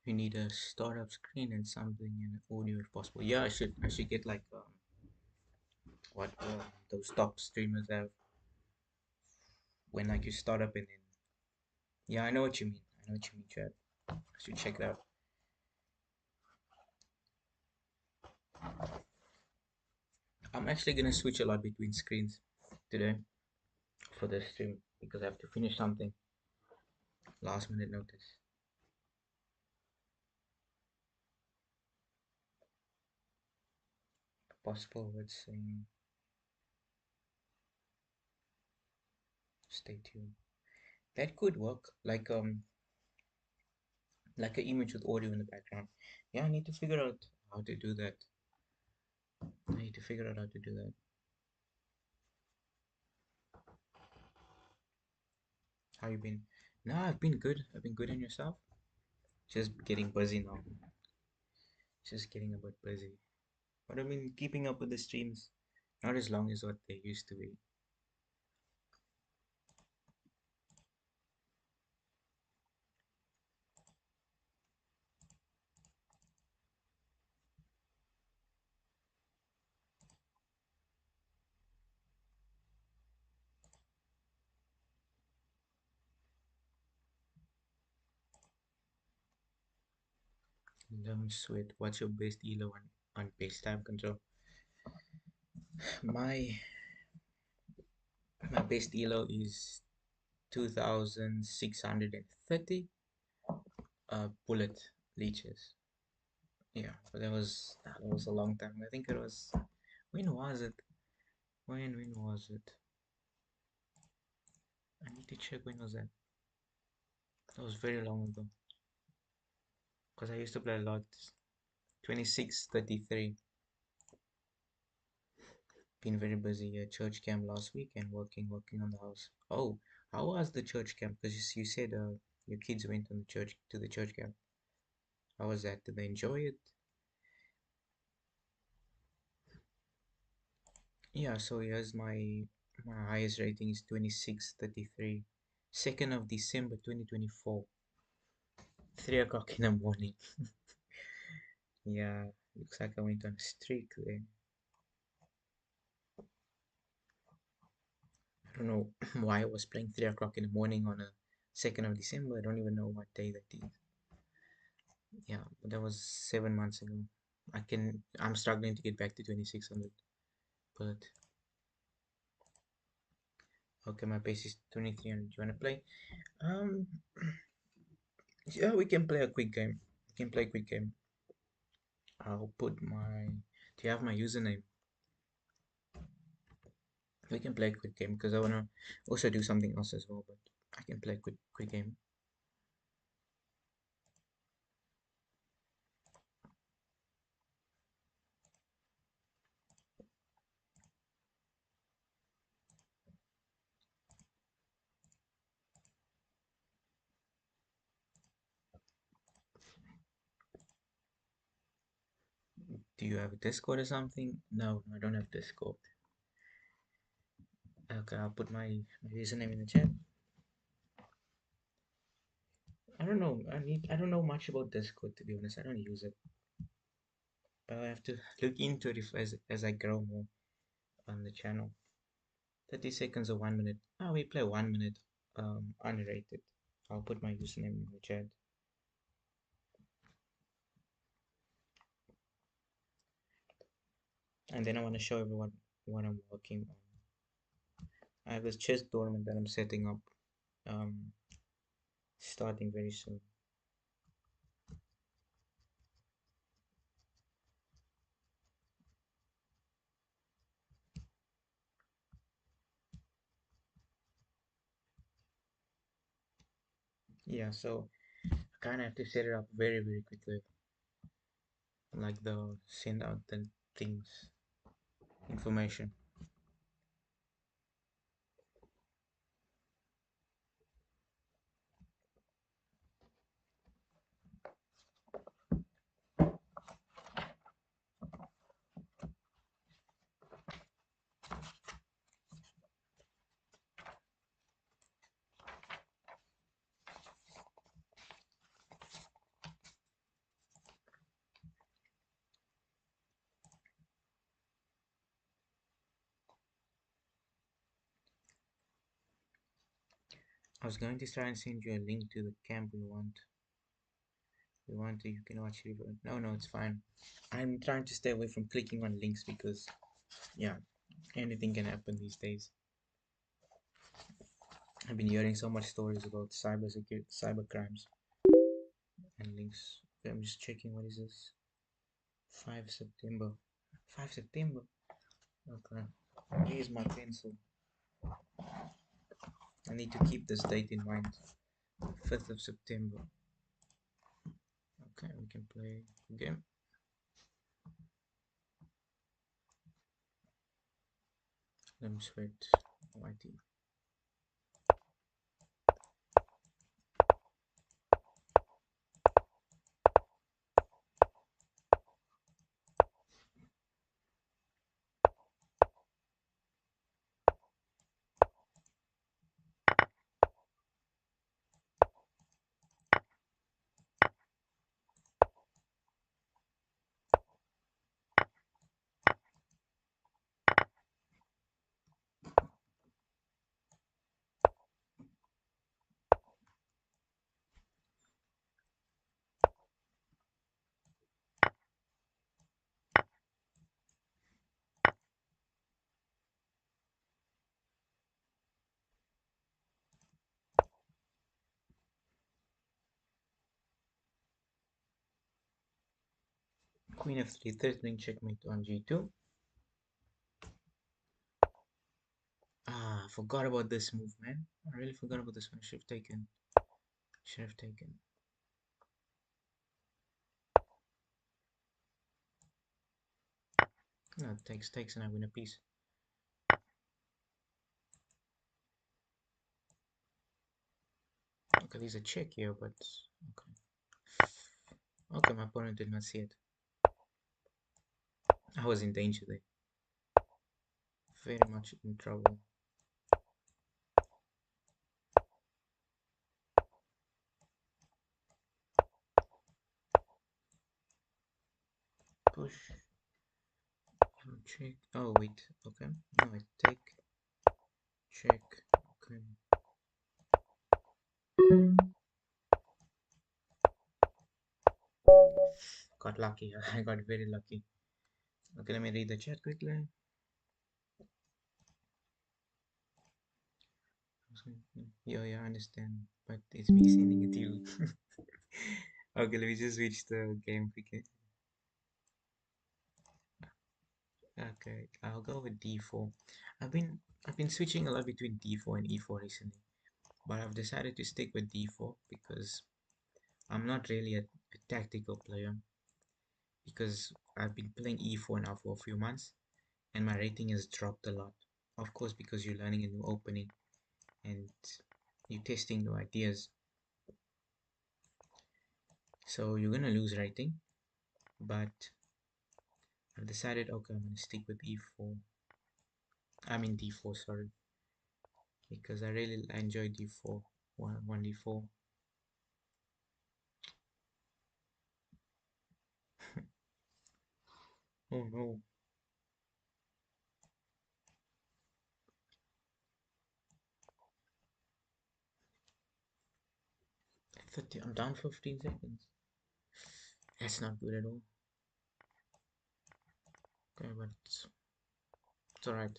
You need a startup screen and something and audio if possible. Yeah, I should get like what those top streamers have when like you start up and then yeah, I know what you mean. I know what you mean, Chad. I should check it out. I'm actually gonna switch a lot between screens today for this stream because I have to finish something. Last minute notice. Possible, let's say stay tuned. That could work. Like an image with audio in the background. Yeah, I need to figure out how to do that. I need to figure out how to do that. How you been? No, I've been good. I've been good on yourself. Just getting busy now. Just getting a bit busy. But I mean, keeping up with the streams, not as long as what they used to be. Don't sweat. What's your best elo on base time control? My my best elo is 2630 bullet leeches. Yeah, but that was a long time. I think it was when was it? When was it? I need to check when was that. That was very long ago. Because I used to play a lot. 2633. Been very busy at church camp last week and working on the house. Oh, how was the church camp? Because you said your kids went on the church camp. How was that? Did they enjoy it? Yeah, so here's my highest rating is 2633. 2nd of December 2024. 3 o'clock in the morning. Yeah, looks like I went on a streak there. I don't know why I was playing 3 o'clock in the morning on a 2nd of December. I don't even know what day that is. Yeah, but that was 7 months ago. I'm struggling to get back to 2600. But okay, my pace is 2300. Do you wanna play? Um yeah, we can play a quick game. We can play a quick game. I'll put my Do you have my username? We can play a quick game because I wanna also do something else as well, but I can play a quick game. Do you have a Discord or something? No, I don't have Discord. Okay, I'll put my username in the chat. I don't know. I don't know much about Discord to be honest. I don't use it. But I have to look into it as I grow more on the channel. 30 seconds or 1 minute. Oh, we play 1 minute. Unrated. I'll put my username in the chat. And then I want to show everyone what I'm working on. I have this chess tournament that I'm setting up. Um, Starting very soon. Yeah, so I kind of have to set it up very quickly. Like the send out the things, information. I was going to try and send you a link to the camp we want. You can watch it. No, no, it's fine. I'm trying to stay away from clicking on links because, yeah, anything can happen these days. I've been hearing so much stories about cyber security, cyber crimes, and links. Okay, I'm just checking. What is this? 5 September. 5 September. Okay. Here's my pencil. I need to keep this date in mind. 5th of September. Okay, we can play a game. Let me sweat. Whitey. Queen f3, threatening checkmate on g2. Ah, forgot about this move, man. I really forgot about this one. Should have taken. Should have taken. No, takes, and I win a piece. Okay, there's a check here, but okay. Okay, my opponent did not see it. I was in danger there. Very much in trouble. Push. Check. Oh, wait. Okay. No, I take. Check. Okay. Got lucky. I got very lucky. Okay, let me read the chat quickly. Yeah, I understand. But it's me sending it to you. Okay, let me just switch the game quickly. Okay, I'll go with d4. I've been switching a lot between d4 and e4 recently, but I've decided to stick with d4 because I'm not really a tactical player, because I've been playing e4 now for a few months and my rating has dropped a lot. Of course, because you're learning a new opening and you're testing new ideas, so you're gonna lose rating. But I've decided, okay, I'm gonna stick with e4. I mean d4, sorry, because I really enjoy d4. 1d4. Oh no. 30, I'm down 15 seconds. That's not good at all. Okay, but it's alright.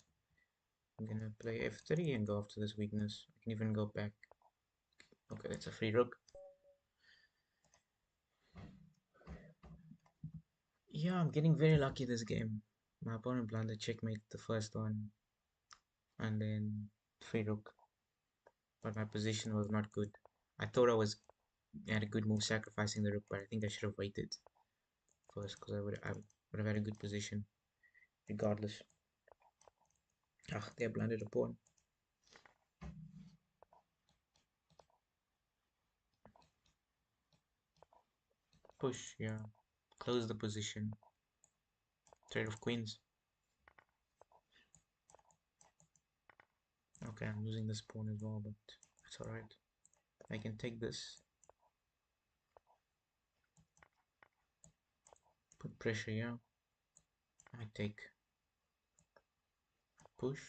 I'm gonna play f3 and go after this weakness. I can even go back. Okay, that's a free rook. Yeah, I'm getting very lucky this game. My opponent blundered checkmate the first one, and then free rook. But my position was not good. I thought I had a good move sacrificing the rook, but I think I should have waited first because I would have had a good position regardless. Ah, they blundered a pawn. Push, yeah. Close the position. Trade of queens. Okay, I'm losing this pawn as well, but it's alright. I can take this. Put pressure here. I take. Push.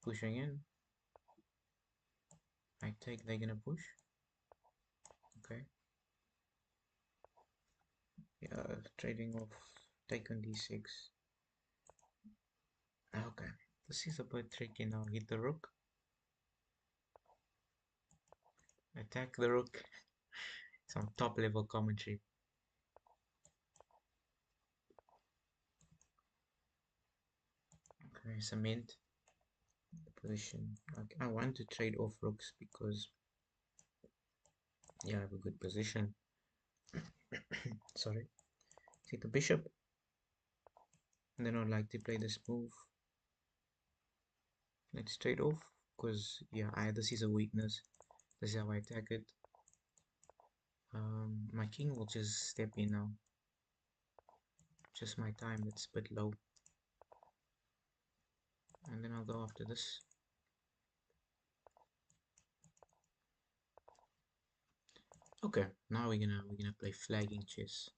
Push again. I take, they're gonna push. Okay. Yeah, trading off. Take on d6. Okay. This is a bit tricky now. Hit the rook. Attack the rook. Some top level commentary. Okay, cement position. Okay, I want to trade off rooks because yeah, I have a good position. Sorry. Take the bishop. And then I'd like to play this move. Let's trade off because yeah, this is a weakness. This is how I attack it. My king will just step in now. Just my time, it's a bit low. And then I'll go after this. Okay, now we're gonna play flagging chess.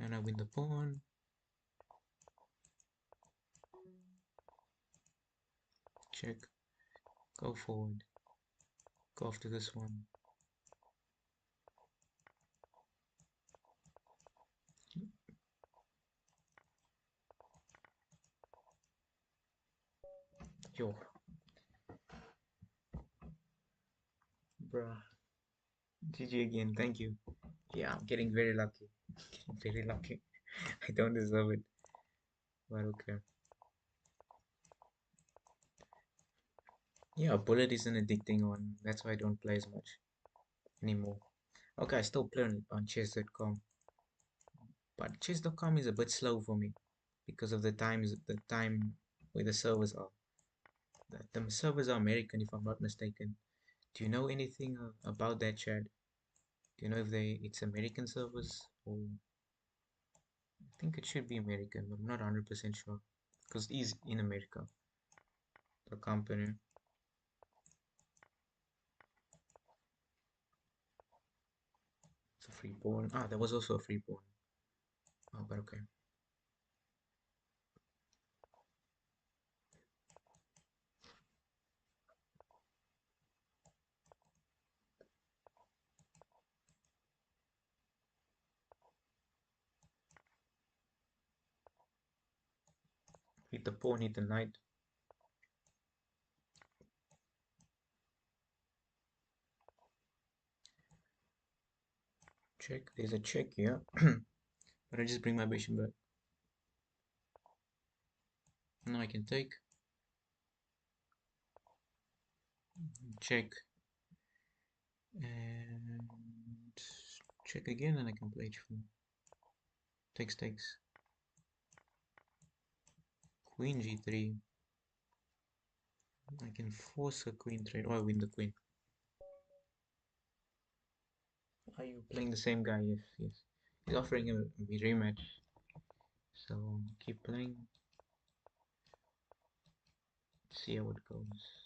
And I win the pawn. Check. Go forward. Go after this one. Yo, bruh. GG again, thank you. Yeah, I'm getting very lucky. Getting very lucky. I don't deserve it, but okay. Yeah, bullet is an addicting one. That's why I don't play as much anymore. Okay, I still play on chess.com, but chess.com is a bit slow for me because of the time where the servers are. The servers are American, if I'm not mistaken. Do you know anything about that, Chad? Do you know if it's American servers or I think it should be American, but I'm not 100% sure because it is in America, the company. It's a free pawn. Ah, there was also a free pawn. Oh, but okay. Hit the pawn, hit the knight. Check. There's a check here. But I just bring my bishop back. Now I can take. Check. And check again and I can play h4. Takes. Queen g3. I can force a queen trade. Oh, I win the queen. Are you playing the same guy? Yes, yes. He's offering a rematch. So keep playing. See how it goes.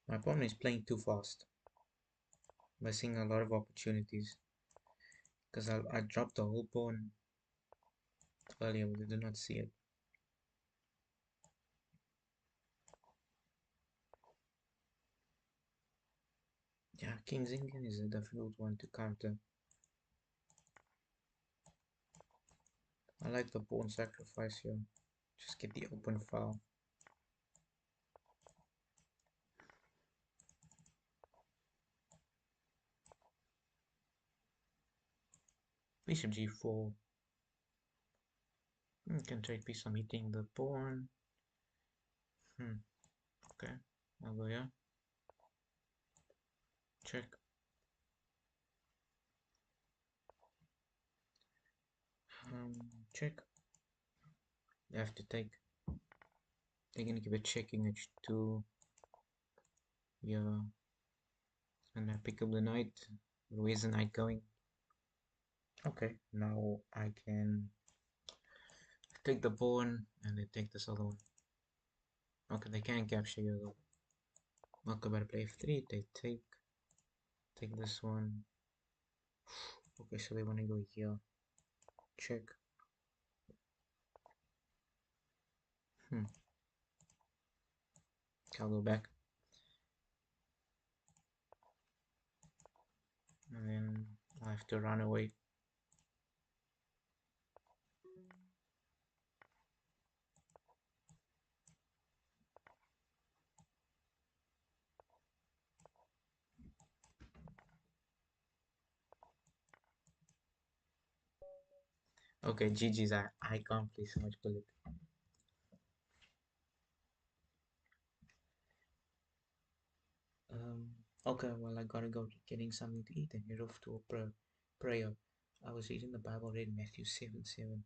My opponent is playing too fast, missing a lot of opportunities. Because I dropped the whole pawn earlier, but they did not see it. Yeah, King's Indian is a difficult one to counter. I like the pawn sacrifice here. Just get the open file. Bishop g4. Can trade piece. I'm hitting the pawn. Hmm. Okay. I'll go here. Check. Check. They have to take. They're gonna keep it checking h2. Yeah. And I pick up the knight. Where's the knight going? Okay. Now I can take the pawn and then take this other one. Okay, they can capture you though. Okay, better play f3. They take this one. Okay, so they want to go here. Check. Hmm. I'll go back. And then I have to run away. Okay, GG's. I can't play so much bullet. Um, okay, well, I gotta go getting something to eat and head off to a prayer. I was reading the Bible, read Matthew 7:7.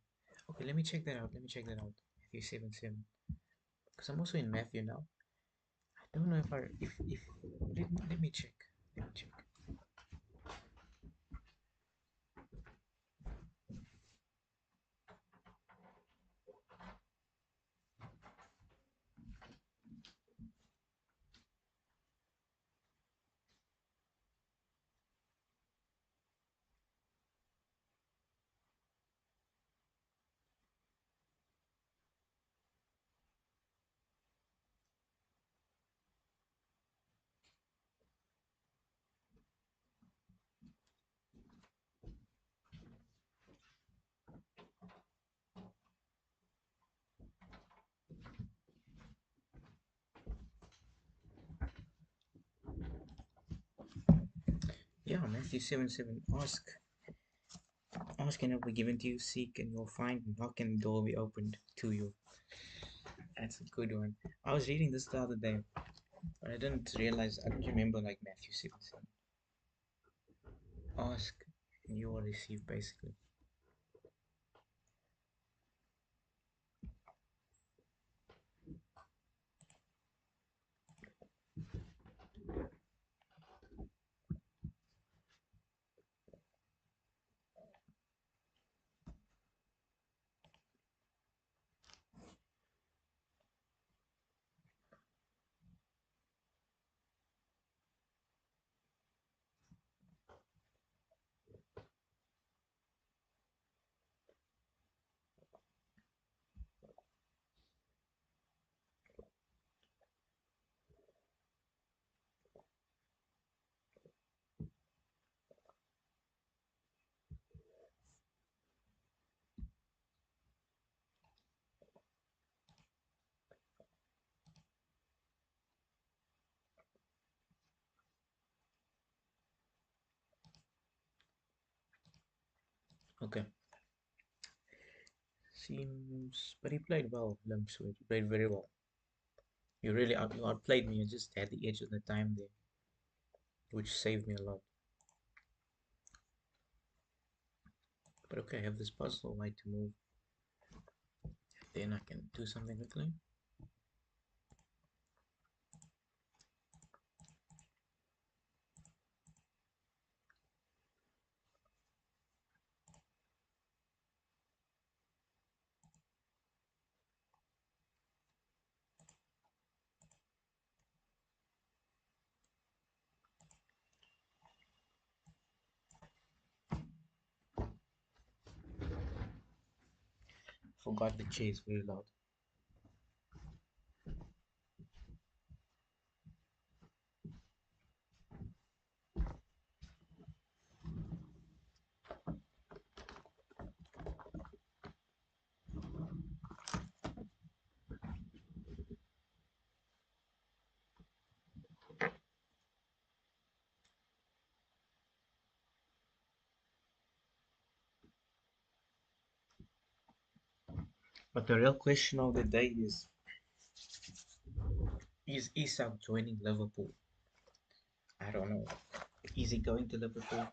Okay, let me check that out. Let me check that out. Matthew 7:7. Because I'm also in Matthew now. I don't know if if let me check. Let me check. Yeah, Matthew 7:7. Ask and it will be given to you. Seek and you'll find. Knock and the door will be opened to you. That's a good one. I was reading this the other day, but I didn't realize. I don't remember like Matthew 7:7. Ask and you will receive, basically. Okay. Seems, but he played well, Limswood. He played very well. You outplayed me. You just had the edge of the time there, which saved me a lot. But okay, I have this puzzle, right to move. Then I can do something quickly. Forgot the chase very loud. But the real question of the day is Isak joining Liverpool? I don't know. Is he going to Liverpool?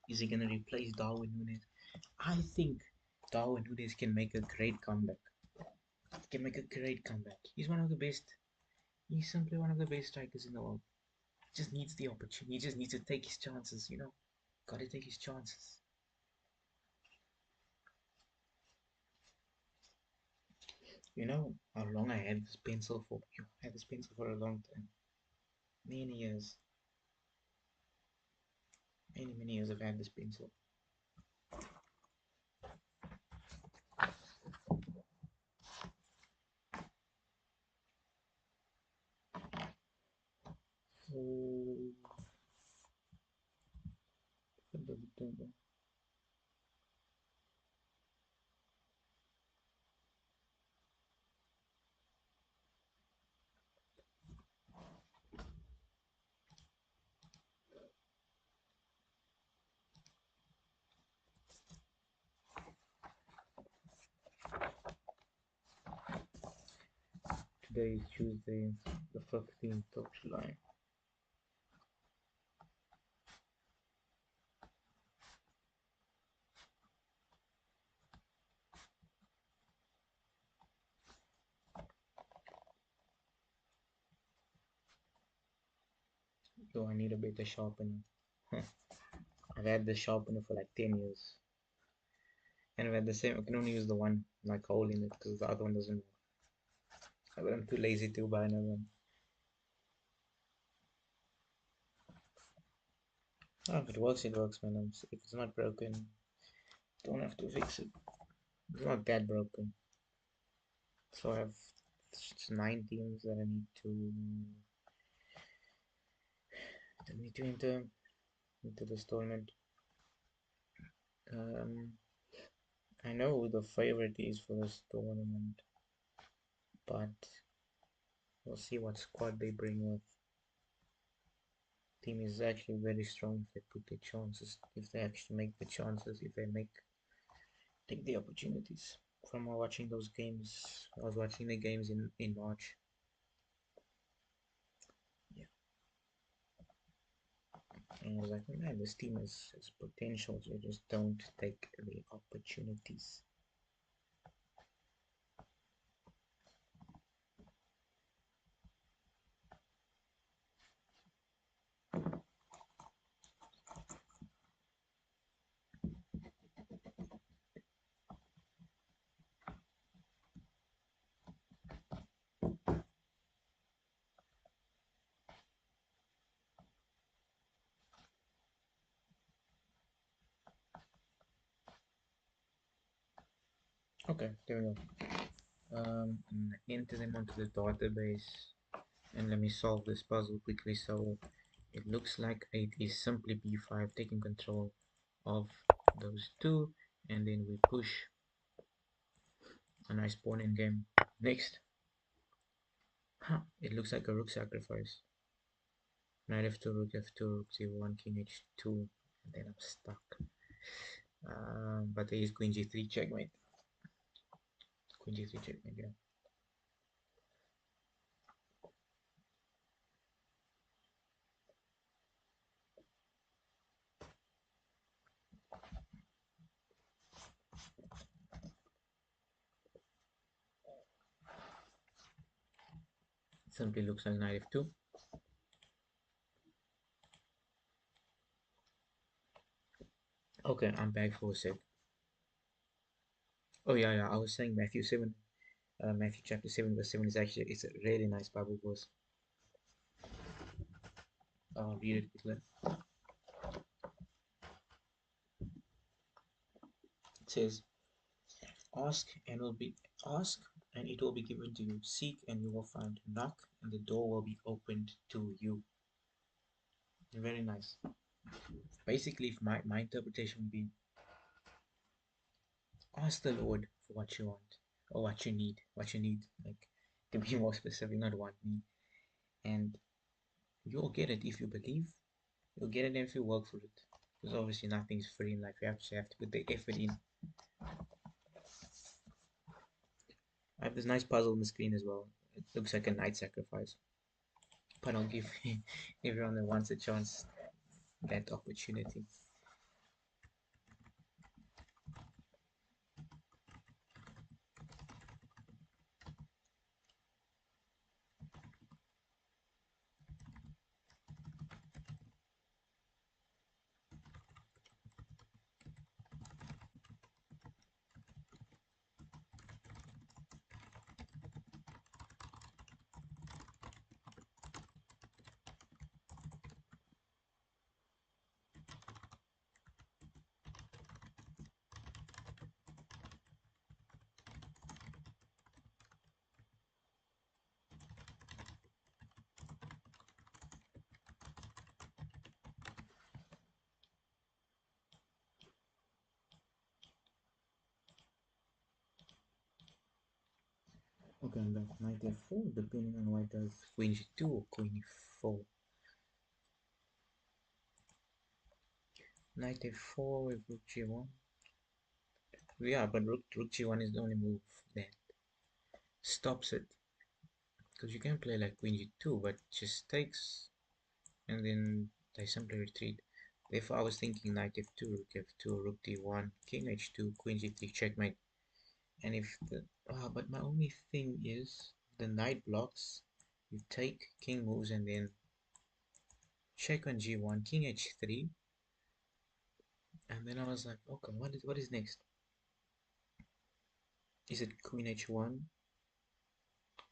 Is he going to replace Darwin Nunes? I think Darwin Nunes can make a great comeback. Can make a great comeback. He's one of the best. He's simply one of the best strikers in the world. Just needs the opportunity. He just needs to take his chances, you know. Gotta take his chances. You know how long I had this pencil for? I had this pencil for a long time. Many years. Many years I've had this pencil. So, today is Tuesday, the 15th of July. So I need a better sharpener. I've had the sharpener for like 10 years. And I've had the same, I can only use the one like hole in it because the other one doesn't work. I'm too lazy to buy another one. Oh, if it works, man. If it's not broken, don't have to fix it. It's not that broken. So I have 9 teams that I need to enter into this tournament. Um, I know who the favorite is for this tournament, but we'll see what squad they bring with. Team is actually very strong if they put the chances, if they actually make the chances, if they take the opportunities. From watching those games, I was watching the games in March. Yeah, and I was like, man, this team has potential. They just don't take the opportunities. Okay, there we go. Enter them onto the database, and let me solve this puzzle quickly. So it looks like it is simply b5 taking control of those two, and then we push a nice pawn in game. Next, it looks like a rook sacrifice. Knight f2, rook f2, rook c1, king h2, and then I'm stuck. But there is queen g3 checkmate. Queen g3 checkmate, yeah. Simply looks like knight f2. Okay, I'm back for a sec. Oh yeah, I was saying Matthew 7, Matthew chapter 7 verse 7 is actually, it's a really nice Bible verse. I'll read it quickly. It says, Ask and will be ask and it will be given to you. Seek and you will find. Knock and the door will be opened to you. Very nice. Basically, if my interpretation would be, ask the Lord for what you want or what you need, like to be more specific, not want need, and you'll get it if you believe. You'll get it if you work for it. Because obviously nothing's free in life. You have to put the effort in. I have this nice puzzle on the screen as well. It looks like a knight sacrifice, but I'll give everyone that wants a chance that opportunity. Okay, I'm back. Knight f4, depending on white does queen g2 or queen e4. Knight f4 with rook g1. Yeah, but rook g1 is the only move that stops it. Because you can play like queen g2, but just takes, and then they simply retreat. Therefore, I was thinking knight f2, rook f2, rook d1, king h2, queen g3, checkmate. And if the but my only thing is the knight blocks. You take, king moves, and then check on g1, king h3, and then I was like, okay, what is next? Is it queen h1,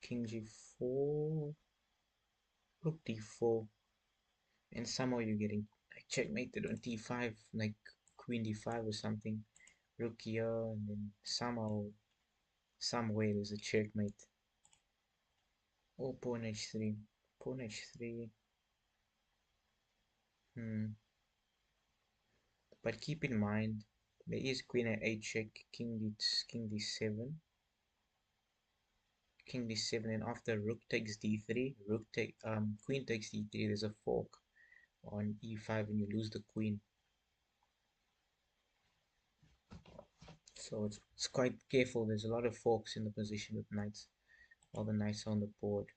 king g4, rook d4, and somehow you're getting like checkmated on t5, like queen d5 or something, rook here, and then somehow, somewhere there's a checkmate. Or pawn h3, pawn h3. Hmm. But keep in mind, there is queen at 8 check, king d7, king d7, and after rook takes d3, queen takes d3. There's a fork on e5, and you lose the queen. So it's quite careful. There's a lot of forks in the position with knights, all the knights on the board.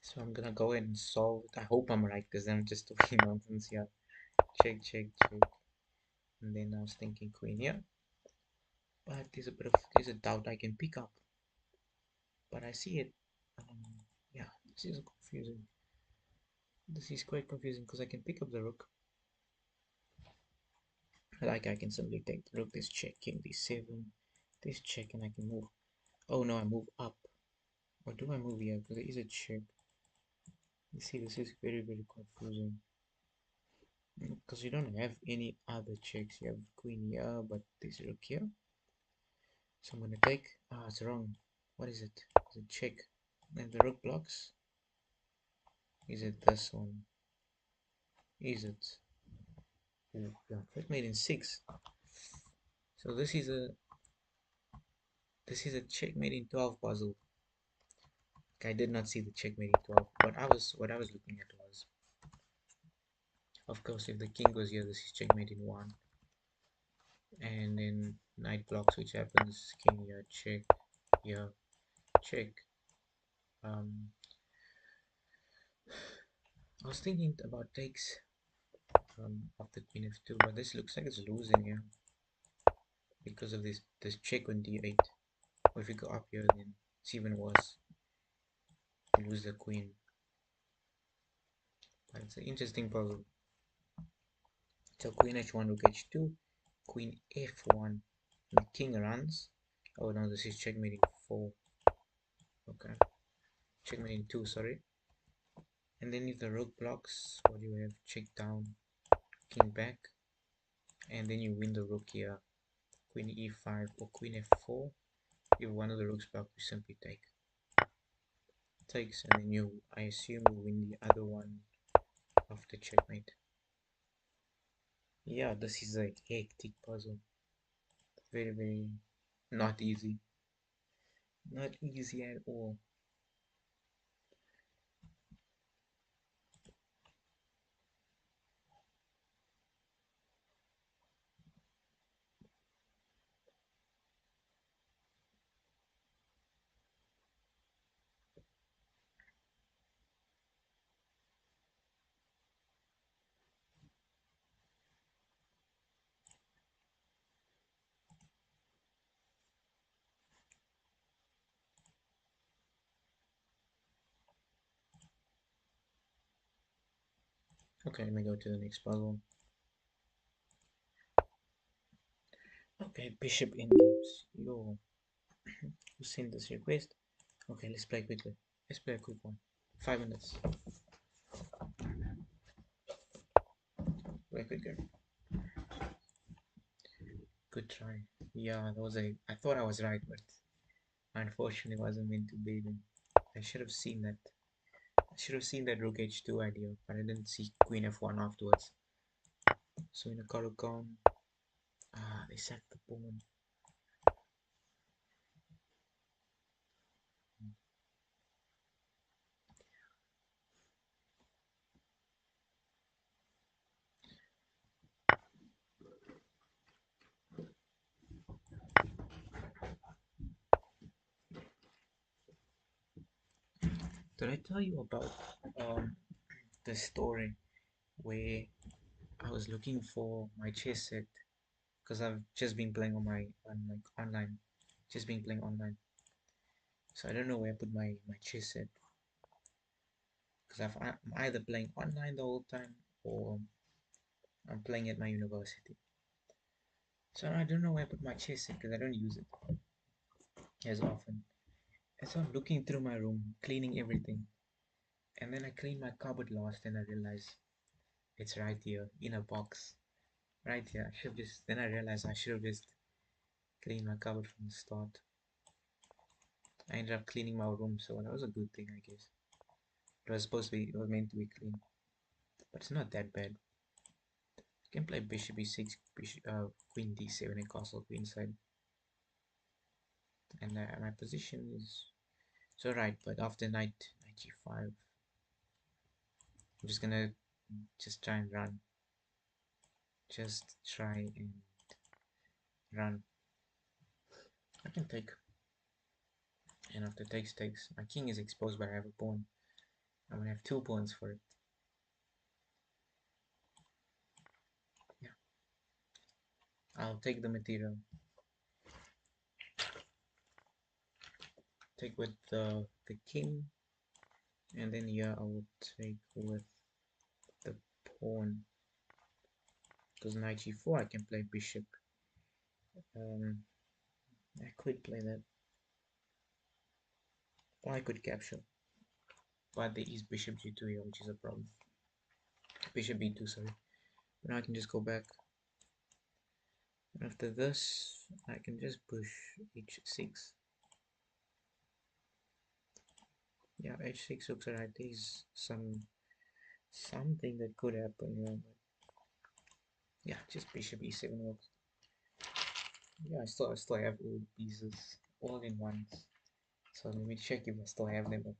So I'm gonna go ahead and solve it. I hope I'm right, because I'm just talking nonsense here. Check, check, check. And then I was thinking queen here. But there's a doubt I can pick up. But I see it. Yeah, this is confusing. This is quite confusing because I can pick up the rook. Like I can simply take the rook, this check, king d7, this check, and I can move. Oh no, I move up. Or do I move here? Because there is a check. You see, this is very, very confusing. Because you don't have any other checks. You have queen here, but this rook here. So I'm gonna take. Ah, it's wrong. What is it? It's a check. And the rook blocks. Is it this one? Is it? Yeah, checkmate in 6. So this is a checkmate in 12 puzzle. I did not see the checkmate in 12, but what I was looking at was, of course, if the king goes here, this is checkmate in 1, and then knight blocks, which happens, king here, here, check. I was thinking about takes after queen f2, but this looks like it's losing here because of this check on d8. Or if you go up here, then it's even worse. You lose the queen. But it's an interesting puzzle. So queen h1, rook h2, queen f1, the king runs. Oh no, this is checkmate in 4. Okay, checkmate in 2, sorry. And then if the rook blocks, what you have, check down, king back, and then you win the rook here, queen e5 or queen f4. If one of the rooks block, you simply takes, and then I assume you win the other one after checkmate. Yeah, this is a hectic puzzle. Very, very not easy. Not easy at all. Okay, let me go to the next puzzle. Okay, bishop endgames. Yo, who sent this request? Okay, let's play quickly. Let's play a quick one. 5 minutes. Play quicker. Good try. Yeah, that was a. I thought I was right, but unfortunately, wasn't meant to be. Then I should have seen that. I should have seen that rook h2 idea, but I didn't see queen f1 afterwards. So in a Karukan, they sacked the pawn. Did I tell you about um, the story where I was looking for my chess set because I've just been playing online, just been playing online. So I don't know where I put my chess set because I'm either playing online the whole time or I'm playing at my university. So I don't know where I put my chess set because I don't use it as often. And so I'm looking through my room, cleaning everything, and then I clean my cupboard last, and I realize it's right here in a box, right here. I should just then I realized I should have just cleaned my cupboard from the start. I ended up cleaning my room, so that was a good thing, I guess. It was meant to be clean, but it's not that bad. I can play bishop e6, queen d7, and castle queenside, and my position is so right. But after knight g5, I'm just gonna just try and run, just try and run. I can take, and after takes, my king is exposed, but I have a pawn. I'm gonna have 2 pawns for it. Yeah, I'll take the material. Take with the king, and then yeah, I will take with the pawn. Because knight g4, I can play bishop. Um, I could play that, or I could capture. But there is bishop g2 here, which is a problem. Bishop b2, sorry. But now I can just go back. And after this, I can just push h6. Yeah, h6 looks alright. There's something that could happen here, but yeah, just bishop e7 works. Yeah, I still have all the pieces all in ones. So let me check if I still have them.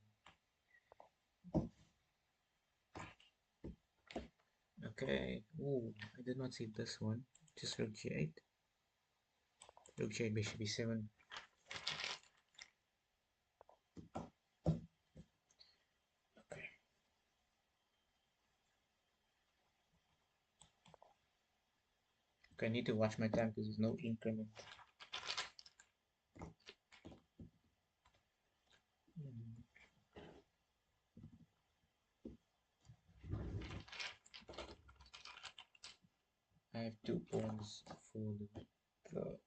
Okay. Ooh, I did not see this one. Just rook g8. Rook g8, bishop e7. Okay. Okay, I need to watch my time because there's no increment. I have 2 pawns for the,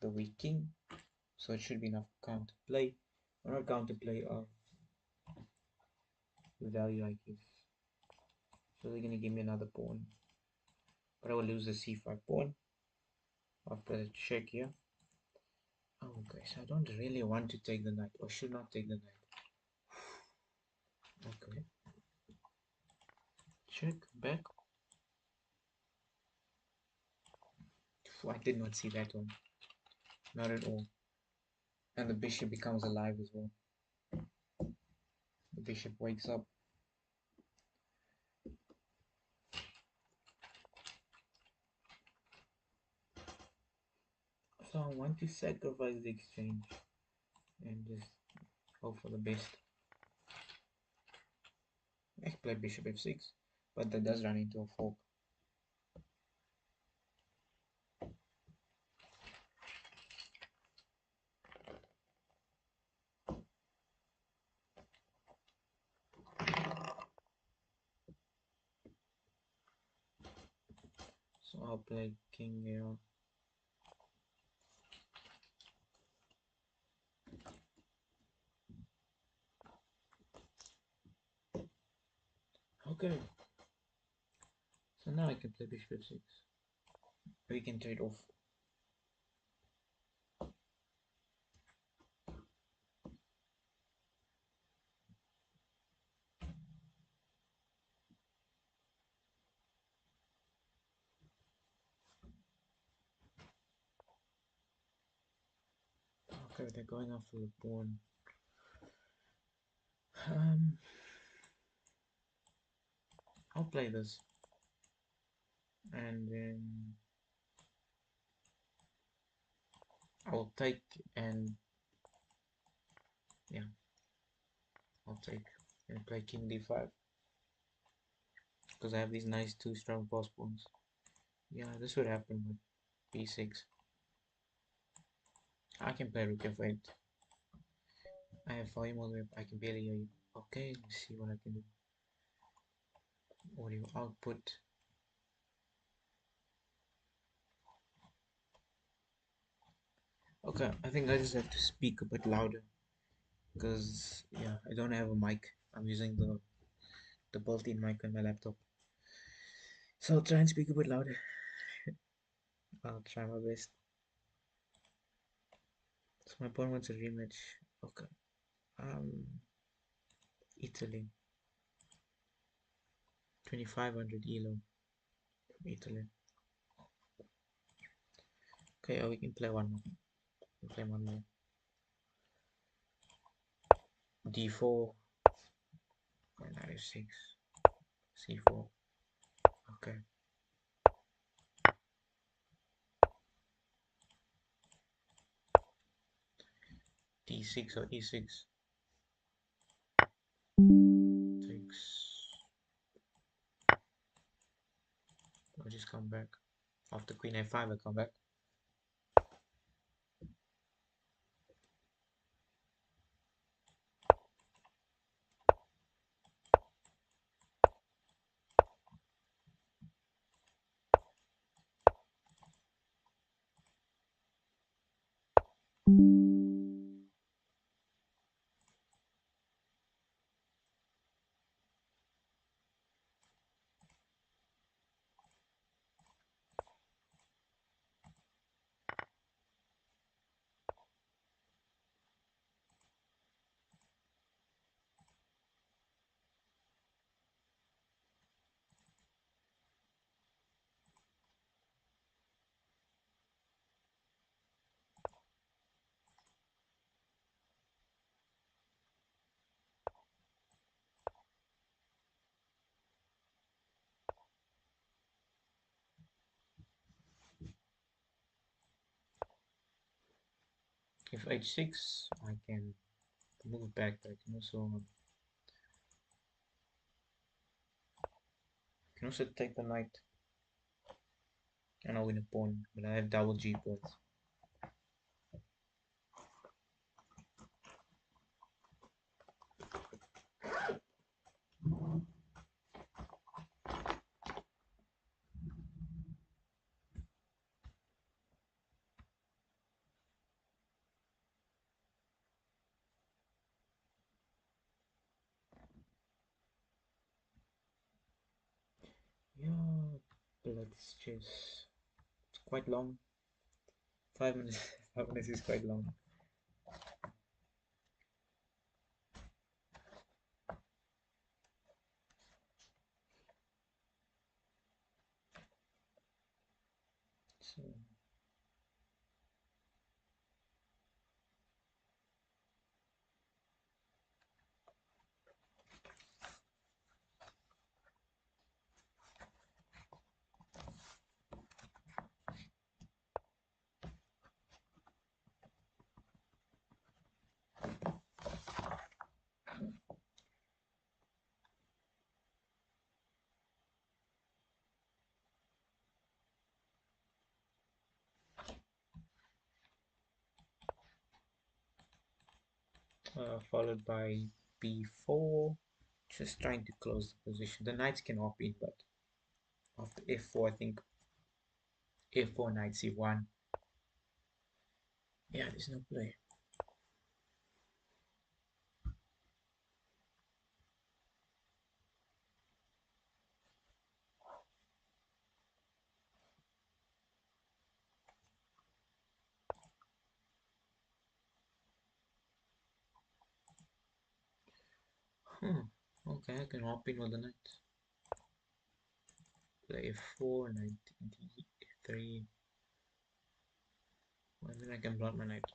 the weak king, so it should be enough counterplay. Or not counterplay, value I give. So they're gonna give me another pawn, but I will lose the c5 pawn after the check here. Oh, okay, so I don't really want to take the knight, or should not take the knight. Okay, check back. I did not see that one, not at all. And the bishop becomes alive as well. The bishop wakes up. So I want to sacrifice the exchange and just hope for the best. I play bishop f6, but that does run into a fork. So I'll play king here. Okay. So now I can play bishop f6. We can trade off. Okay, they're going after the pawn. I'll play this. And then I'll take and yeah, I'll take and play king d5 because I have these nice two strong pass pawns. Yeah, this would happen with b6. I can play rook f8. I have volume all the way up. I can barely hear you. Okay, let's see what I can do. Audio output. Okay, I think I just have to speak a bit louder because yeah, I don't have a mic. I'm using the built-in mic on my laptop. So I'll try and speak a bit louder. I'll try my best. So my opponent wants a rematch. Okay. Italy. 2500 elo from Italy. Okay, oh, we can play one more. We can play one more. D4. Knight f6. C4. Okay. D6 or E6. Takes. I'll just come back. After Queen A5, I come back. If H6, I can move back, but I can also take the knight and I'll win a pawn, but I have double G pawns. Let's just. It's quite long. 5 minutes. 5 minutes is quite long. So followed by b4. Just trying to close the position. The knights can hop in, but after f4, I think a4 knight c1. Yeah, there's no play. Hmm. Okay, I can hop in with the knight. Play f4, knight d3. And then I can blunt my knight.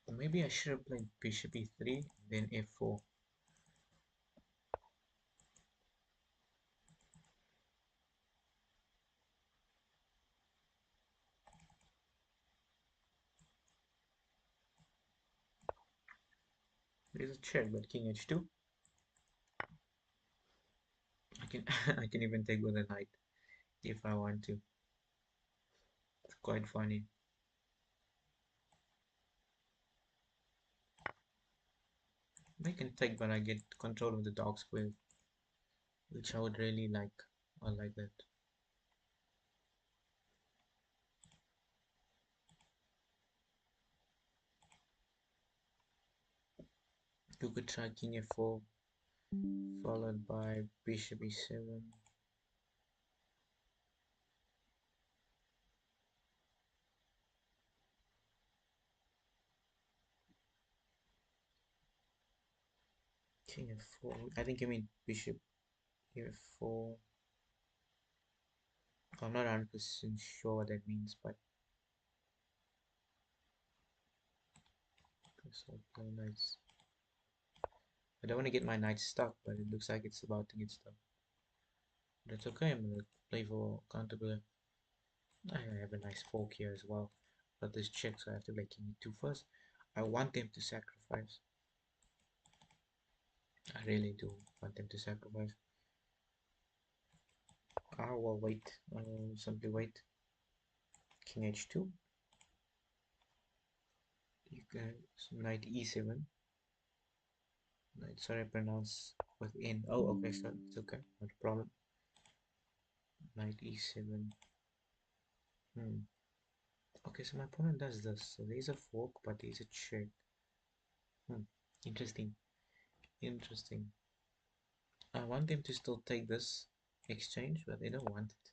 Or maybe I should have played bishop e3, then f4. There's a check, but king h2. I can I can even take with a knight if I want to. It's quite funny. I can take, but I get control of the dark square, which I would really like. I like that. You could try king f4, followed by bishop e7. King f4. I think you mean bishop f4. I'm not 100% sure what that means, but so play nice. I don't want to get my knight stuck, but it looks like it's about to get stuck. That's okay. I'm gonna play for counter play. I have a nice fork here as well, but this check, so I have to play king e2 first. I want them to sacrifice. I really do want them to sacrifice. I will wait. Simply wait. King h2. You can knight e7. Knight, sorry, I pronounce with n. Oh, okay, so it's okay, not a problem. Knight e7. Hmm. Okay, so my opponent does this. So there's a fork, but there's a check. Hmm. Interesting. Interesting. I want them to still take this exchange, but they don't want it.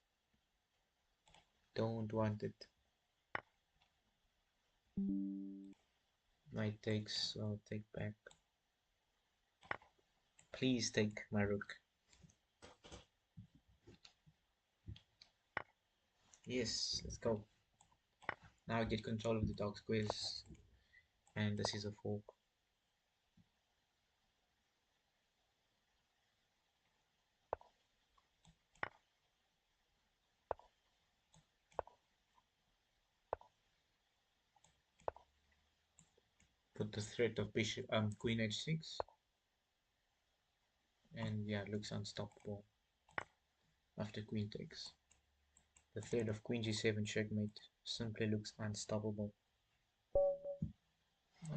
Don't want it. Knight takes, I'll take back. Please take my rook. Yes, let's go. Now I get control of the dark squares, and this is a fork. Put the threat of bishop, queen h6, and yeah, it looks unstoppable after queen takes. The threat of queen g7 checkmate. Simply looks unstoppable.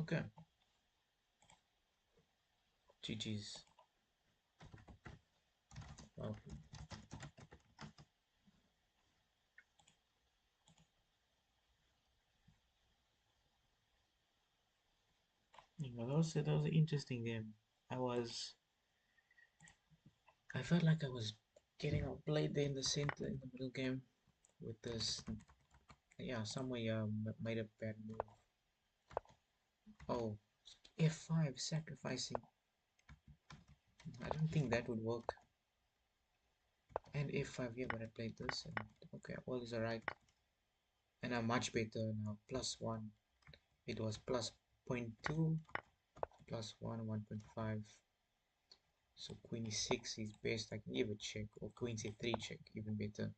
Okay, GG's. Well, that was an interesting game. I was I felt like I was getting outplayed there in the center in the middle game with this. Yeah, somewhere made a bad move. Oh, F5 sacrificing. I don't think that would work. And F5, yeah, but I played this, and okay, all is alright. And I'm much better now. +1. It was plus zero point 0.2, +1, 1.5. So queen e6 is best. I can give a check, or queen c3 check, even better.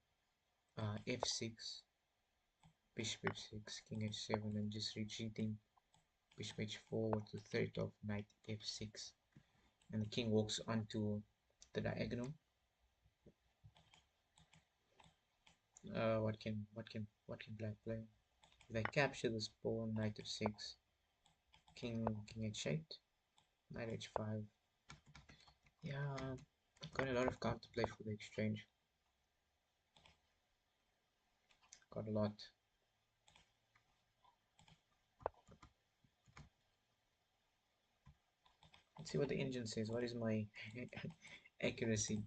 F6, bishop f6, king h7, and just retreating. Bishop h4 to threat of knight f6, and the king walks onto the diagonal. What can black play? If I capture this pawn, knight f6, king h8, knight h5. Yeah, got a lot of counterplay for the exchange. Got a lot. Let's see what the engine says. What is my accuracy?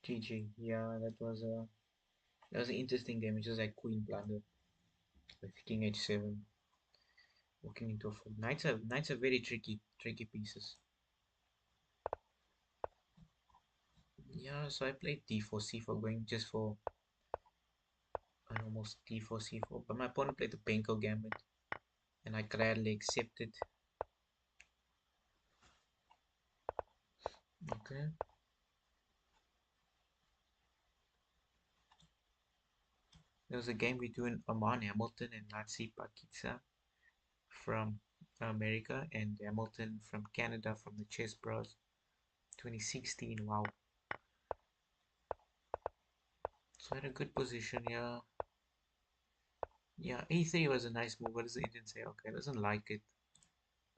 GG. Yeah, that was an interesting game. It's just like queen blunder with king h7, walking into a fold. Knights are very tricky pieces. Yeah, so I played d4 c4, going just for an almost d4 c4, but my opponent played the Benko gambit, and I gladly accepted. Okay. There was a game between Aman Hamilton and Nazi Pakitsa from America, and Hamilton from Canada from the Chess Bros 2016. Wow. So I had a good position. Yeah. Yeah, a3 was a nice move. What does the Indian say? Okay, doesn't like it,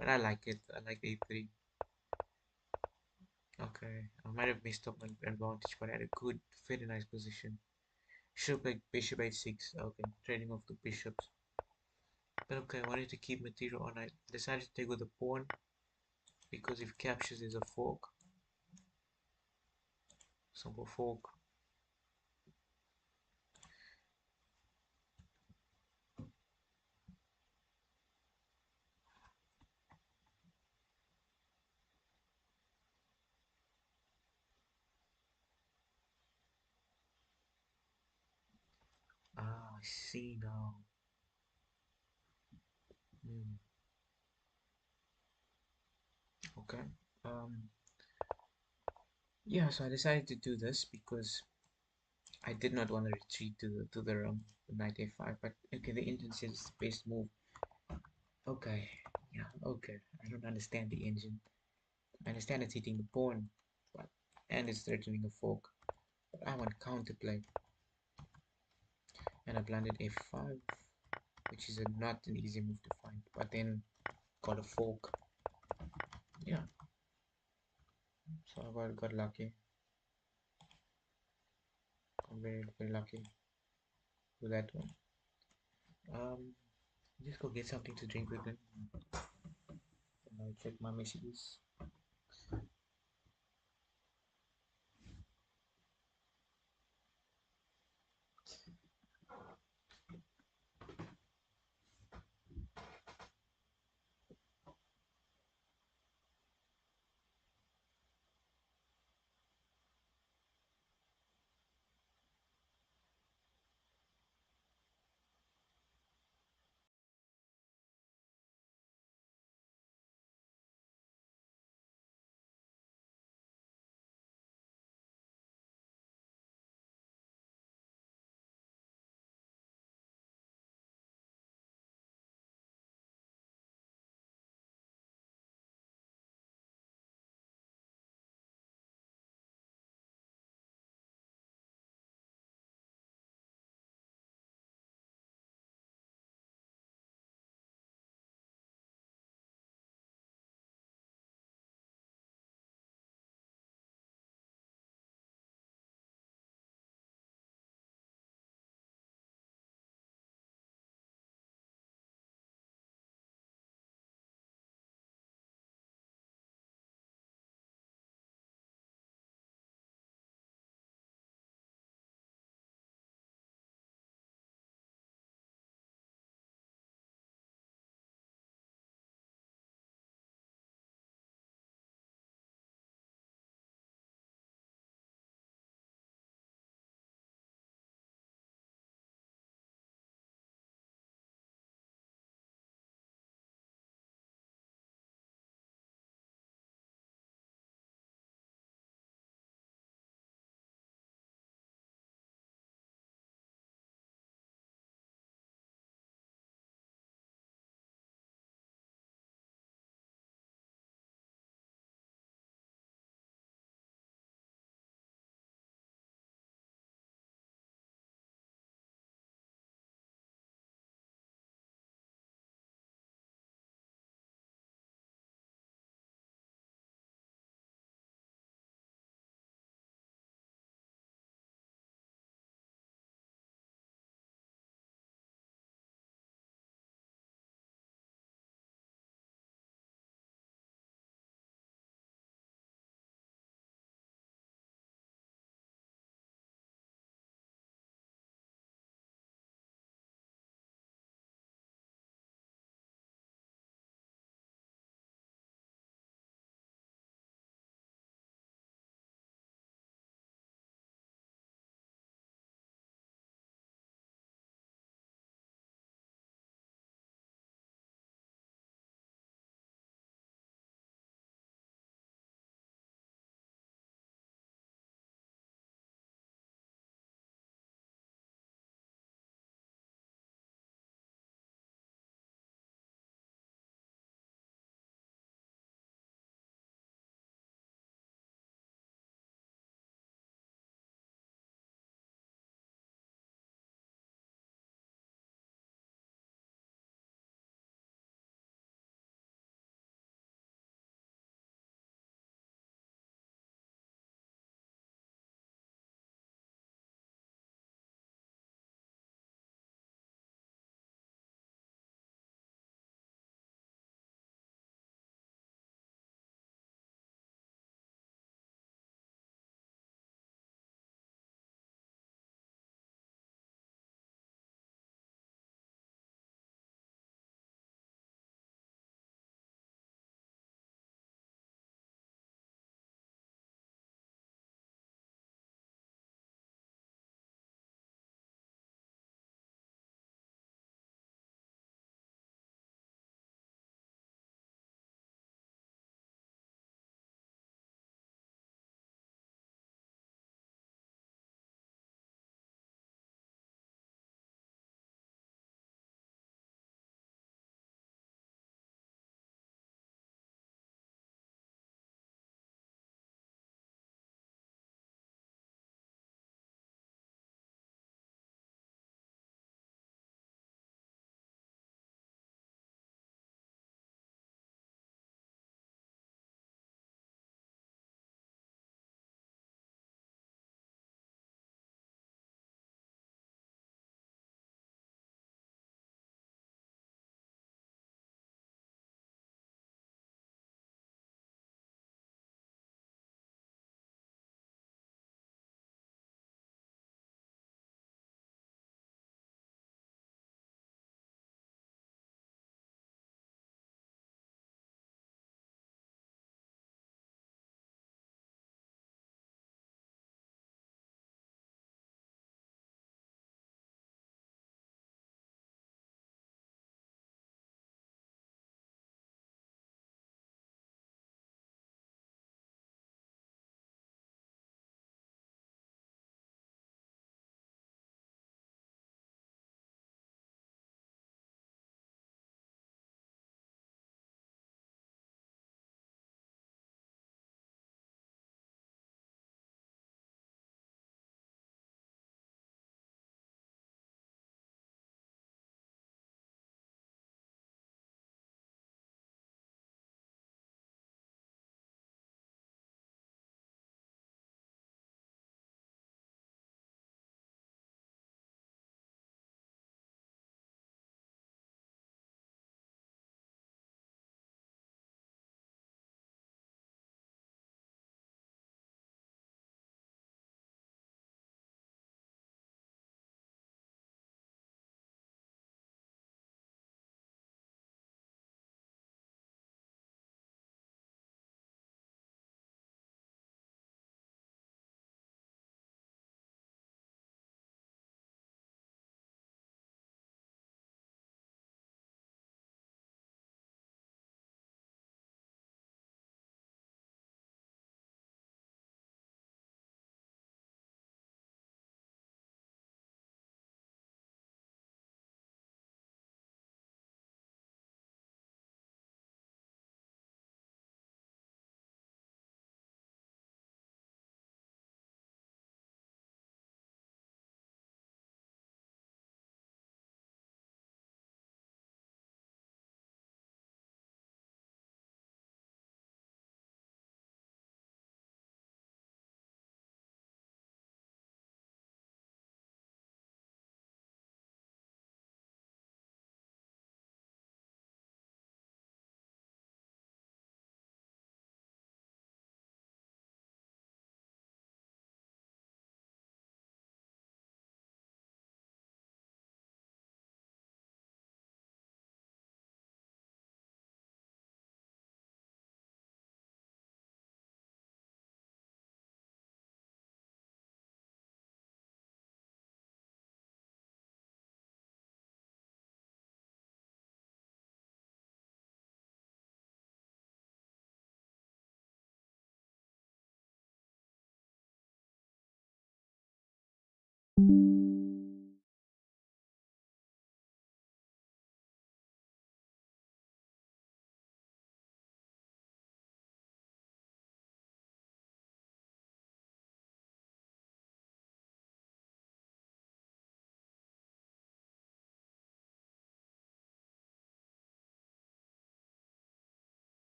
but I like it. I like a3. Okay, I might have missed up my advantage, but I had a good, very nice position. Bishop like bishop h6. Okay, trading off the bishops. But okay, I wanted to keep material on. I decided to take with the pawn because if captures is a fork, simple fork. Ah, I see now. Hmm. Okay. Um. Yeah, so I decided to do this because I did not want to retreat to the knight a5. But okay, the Indian says it's the best move. Okay. Yeah. Okay. I don't understand the engine. I understand it's hitting the pawn, but and it's threatening a fork. But I want counterplay, and I landed f5, which is not an easy move to find. But then got a fork. Yeah. So I got lucky. I'm very lucky with that one. Just go get something to drink quickly. And I'll check my messages.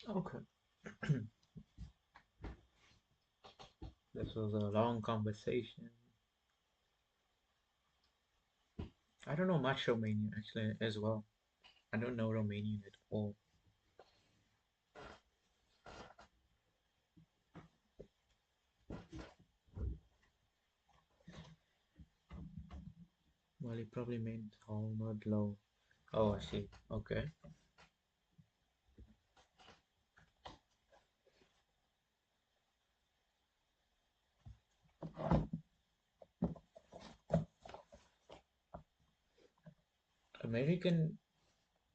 Okay. This was a long conversation. I don't know much Romanian actually as well. I don't know Romanian at all. Well, he probably meant all, not low. Oh, I see. Okay. American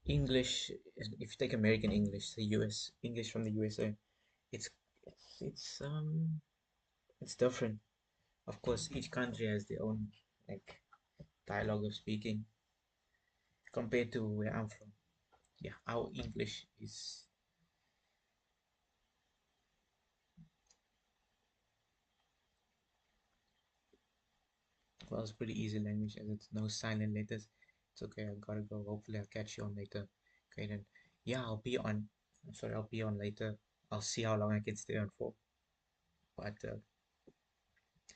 English, if you take American English, the US English from the USA, it's it's different. Of course, each country has their own like dialogue of speaking compared to where I'm from. Yeah, our English is well, it's pretty easy language as it's no silent letters. It's okay. I gotta go. Hopefully, I'll catch you on later. Okay, then. Yeah, I'll be on. I'm sorry, I'll be on later. I'll see how long I can stay on for. But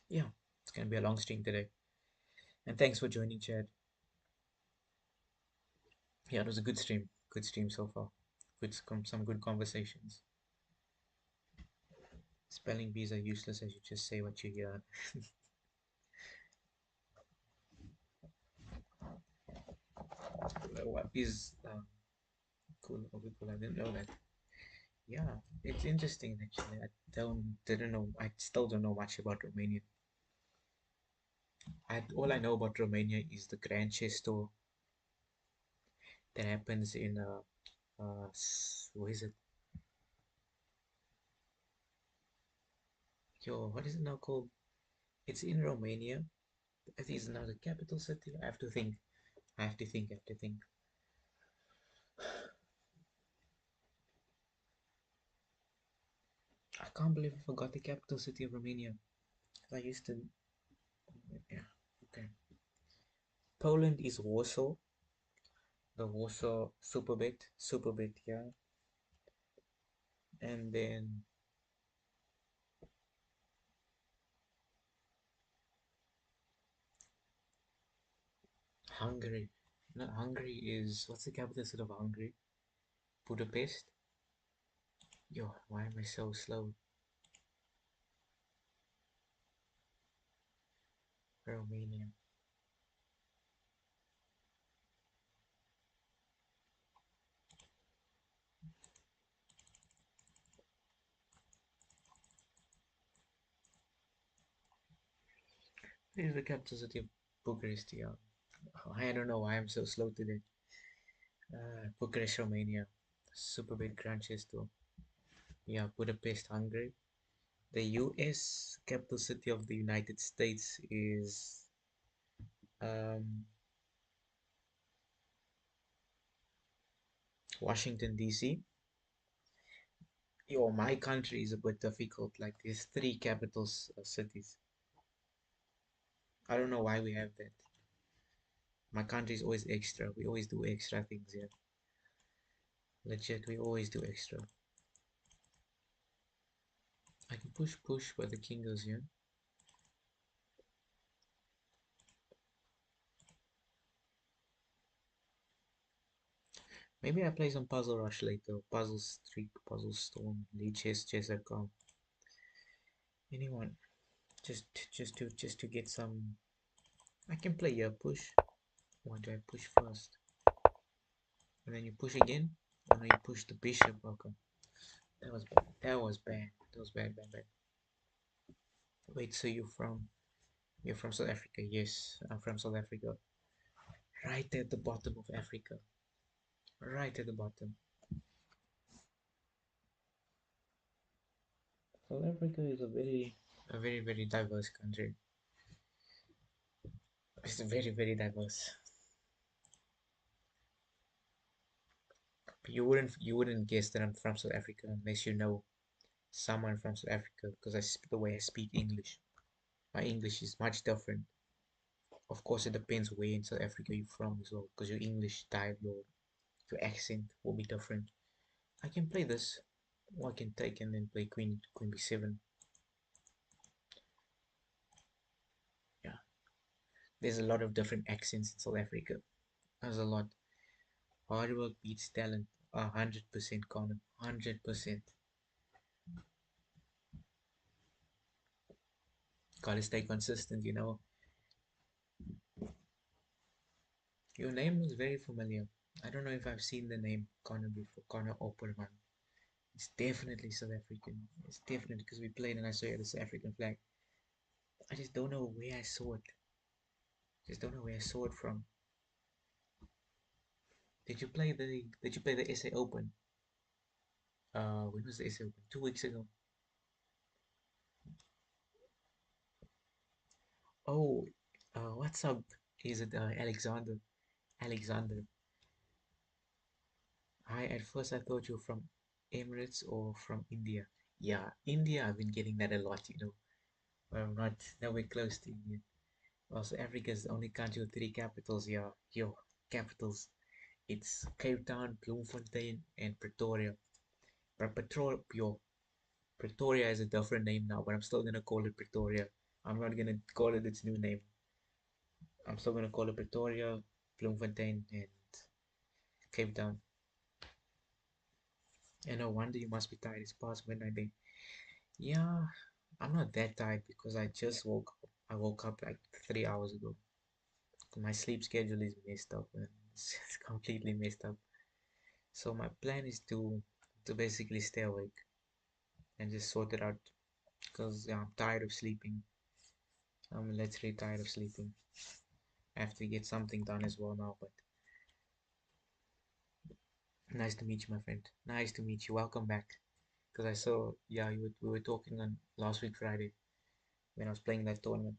yeah, it's gonna be a long stream today. And thanks for joining, Chad. Yeah, it was a good stream. Good stream so far. Some good conversations. Spelling bees are useless as you just say what you hear. What is cool? Okay, cool. I didn't know that. Yeah, it's interesting actually. I didn't know. I still don't know much about Romania. All I know about Romania is the Grand Chess Tour that happens in what is it? Yo, what is it now called? It's in Romania. I think it's now the capital city. I have to think. I have to think. I have to think. I can't believe I forgot the capital city of Romania. I used to. Yeah. Okay. Poland is Warsaw. The Warsaw Superbit. Yeah. And then Hungary. No, Hungary is what's the capital city of Hungary? Budapest. Yo, why am I so slow? Romania. This is the capital city of Bucharest. Yeah. I don't know why I'm so slow today. Bucharest, Romania. Super big crunches too. Yeah, Budapest, Hungary. The U.S. capital city of the United States is Washington D.C. Yo, my country is a bit difficult. Like there's three capitals cities. I don't know why we have that. My country is always extra. We always do extra things here. Legit, we always do extra. I can push, but the king goes here. Maybe I play some Puzzle Rush later. Puzzle Streak, Puzzle Storm, Lead Chess.com. Anyone. Just to get some. I can play your push. What do I push first? And then you push again? And then you push the bishop. Okay. That was bad. That was bad. That was bad. Wait, so you're from South Africa? Yes, I'm from South Africa. Right at the bottom of Africa. Right at the bottom. South Africa is a very diverse country. It's very diverse. You wouldn't guess that I'm from South Africa unless you know someone from South Africa because the way I speak English. My English is much different. Of course, it depends where in South Africa you're from as well, because your English style, your accent will be different. I can play this. Or I can take and then play queen b7. Yeah, there's a lot of different accents in South Africa. There's a lot. Hard work beats talent. 100%, Connor. 100%. Gotta stay consistent. Your name was very familiar. I don't know if I've seen the name Connor before. Connor Opperman. It's definitely South African. It's definitely because we played and I saw you had the South African flag. I just don't know where I saw it. Just don't know where I saw it from. Did you play the SA Open? When was the SA Open? 2 weeks ago. Oh, what's up? Is it Alexander? Alexander. Hi, at first I thought you were from Emirates or from India. Yeah, India, I've been getting that a lot. But I'm not nowhere close to India. Also, Africa is the only country with three capitals. Yeah, yo, capitals. It's Cape Town, Bloemfontein, and Pretoria. But Pretoria is a different name now, but I'm still gonna call it Pretoria. I'm not gonna call it its new name. I'm still gonna call it Pretoria, Bloemfontein, and Cape Town. And no wonder you must be tired. It's past midnight, babe. Yeah, I'm not that tired because I just woke up. I woke up like 3 hours ago. My sleep schedule is messed up, man. It's completely messed up. So my plan is to basically stay awake and just sort it out because yeah, I'm tired of sleeping. I'm literally tired of sleeping. I have to get something done as well now. But nice to meet you, my friend. Nice to meet you. Welcome back. Because I saw, yeah, we were talking on last week Friday when I was playing that tournament.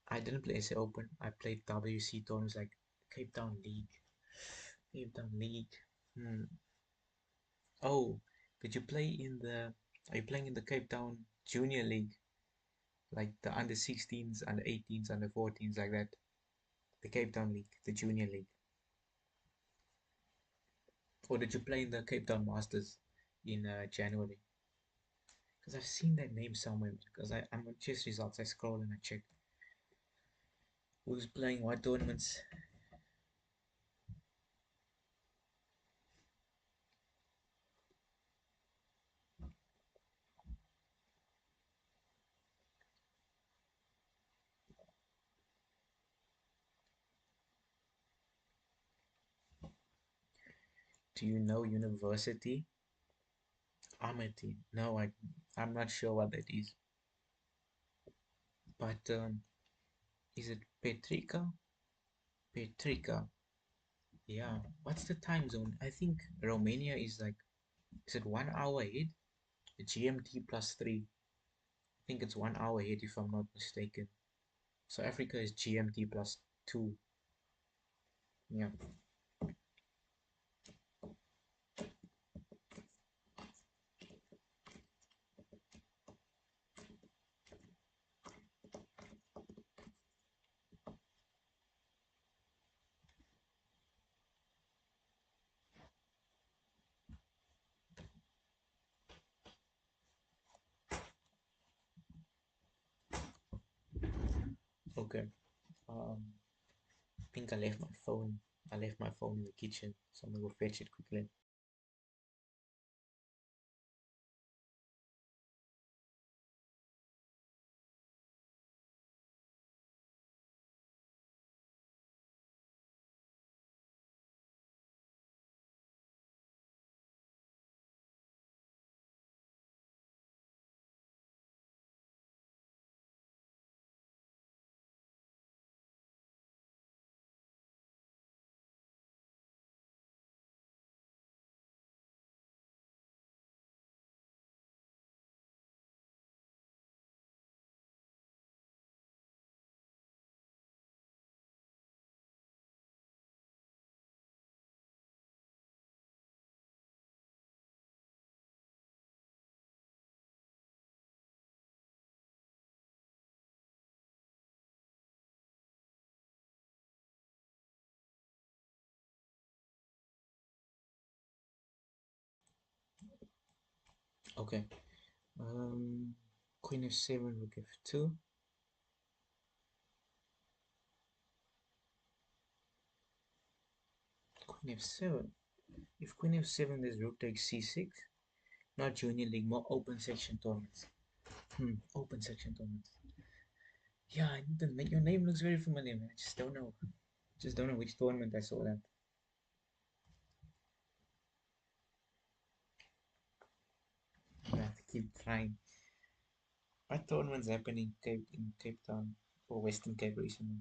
I didn't play SA Open. I played WC tournaments like Cape Town League. Cape Town League. Hmm. Oh, did you play in the? Are you playing in the Cape Town Junior League, like the under 16s, under 18s, under 14s, like that? The Cape Town League, the Junior League. Or did you play in the Cape Town Masters in January? Because I've seen that name somewhere. Because I'm on chess results. I scroll and I check who's playing what tournaments. Do you know University? Amity? No, I'm not sure what that is. But is it Petrica? Petrica. Yeah. What's the time zone? I think Romania is like, is it 1 hour ahead? GMT plus 3. I think it's 1 hour ahead if I'm not mistaken. So Africa is GMT plus 2. Yeah. Okay. I think I left my phone. I left my phone in the kitchen, so I'm gonna go fetch it quickly. Okay. Queen f7, rook f2. Queen f7. If queen f7, there's rook takes c6. Not junior league, more open section tournaments. Open section tournaments. Yeah, your name looks very familiar, man. I just don't know. Just don't know which tournament I saw that. I have to keep trying. What tournament's happening in Cape Town or Western Cape recently?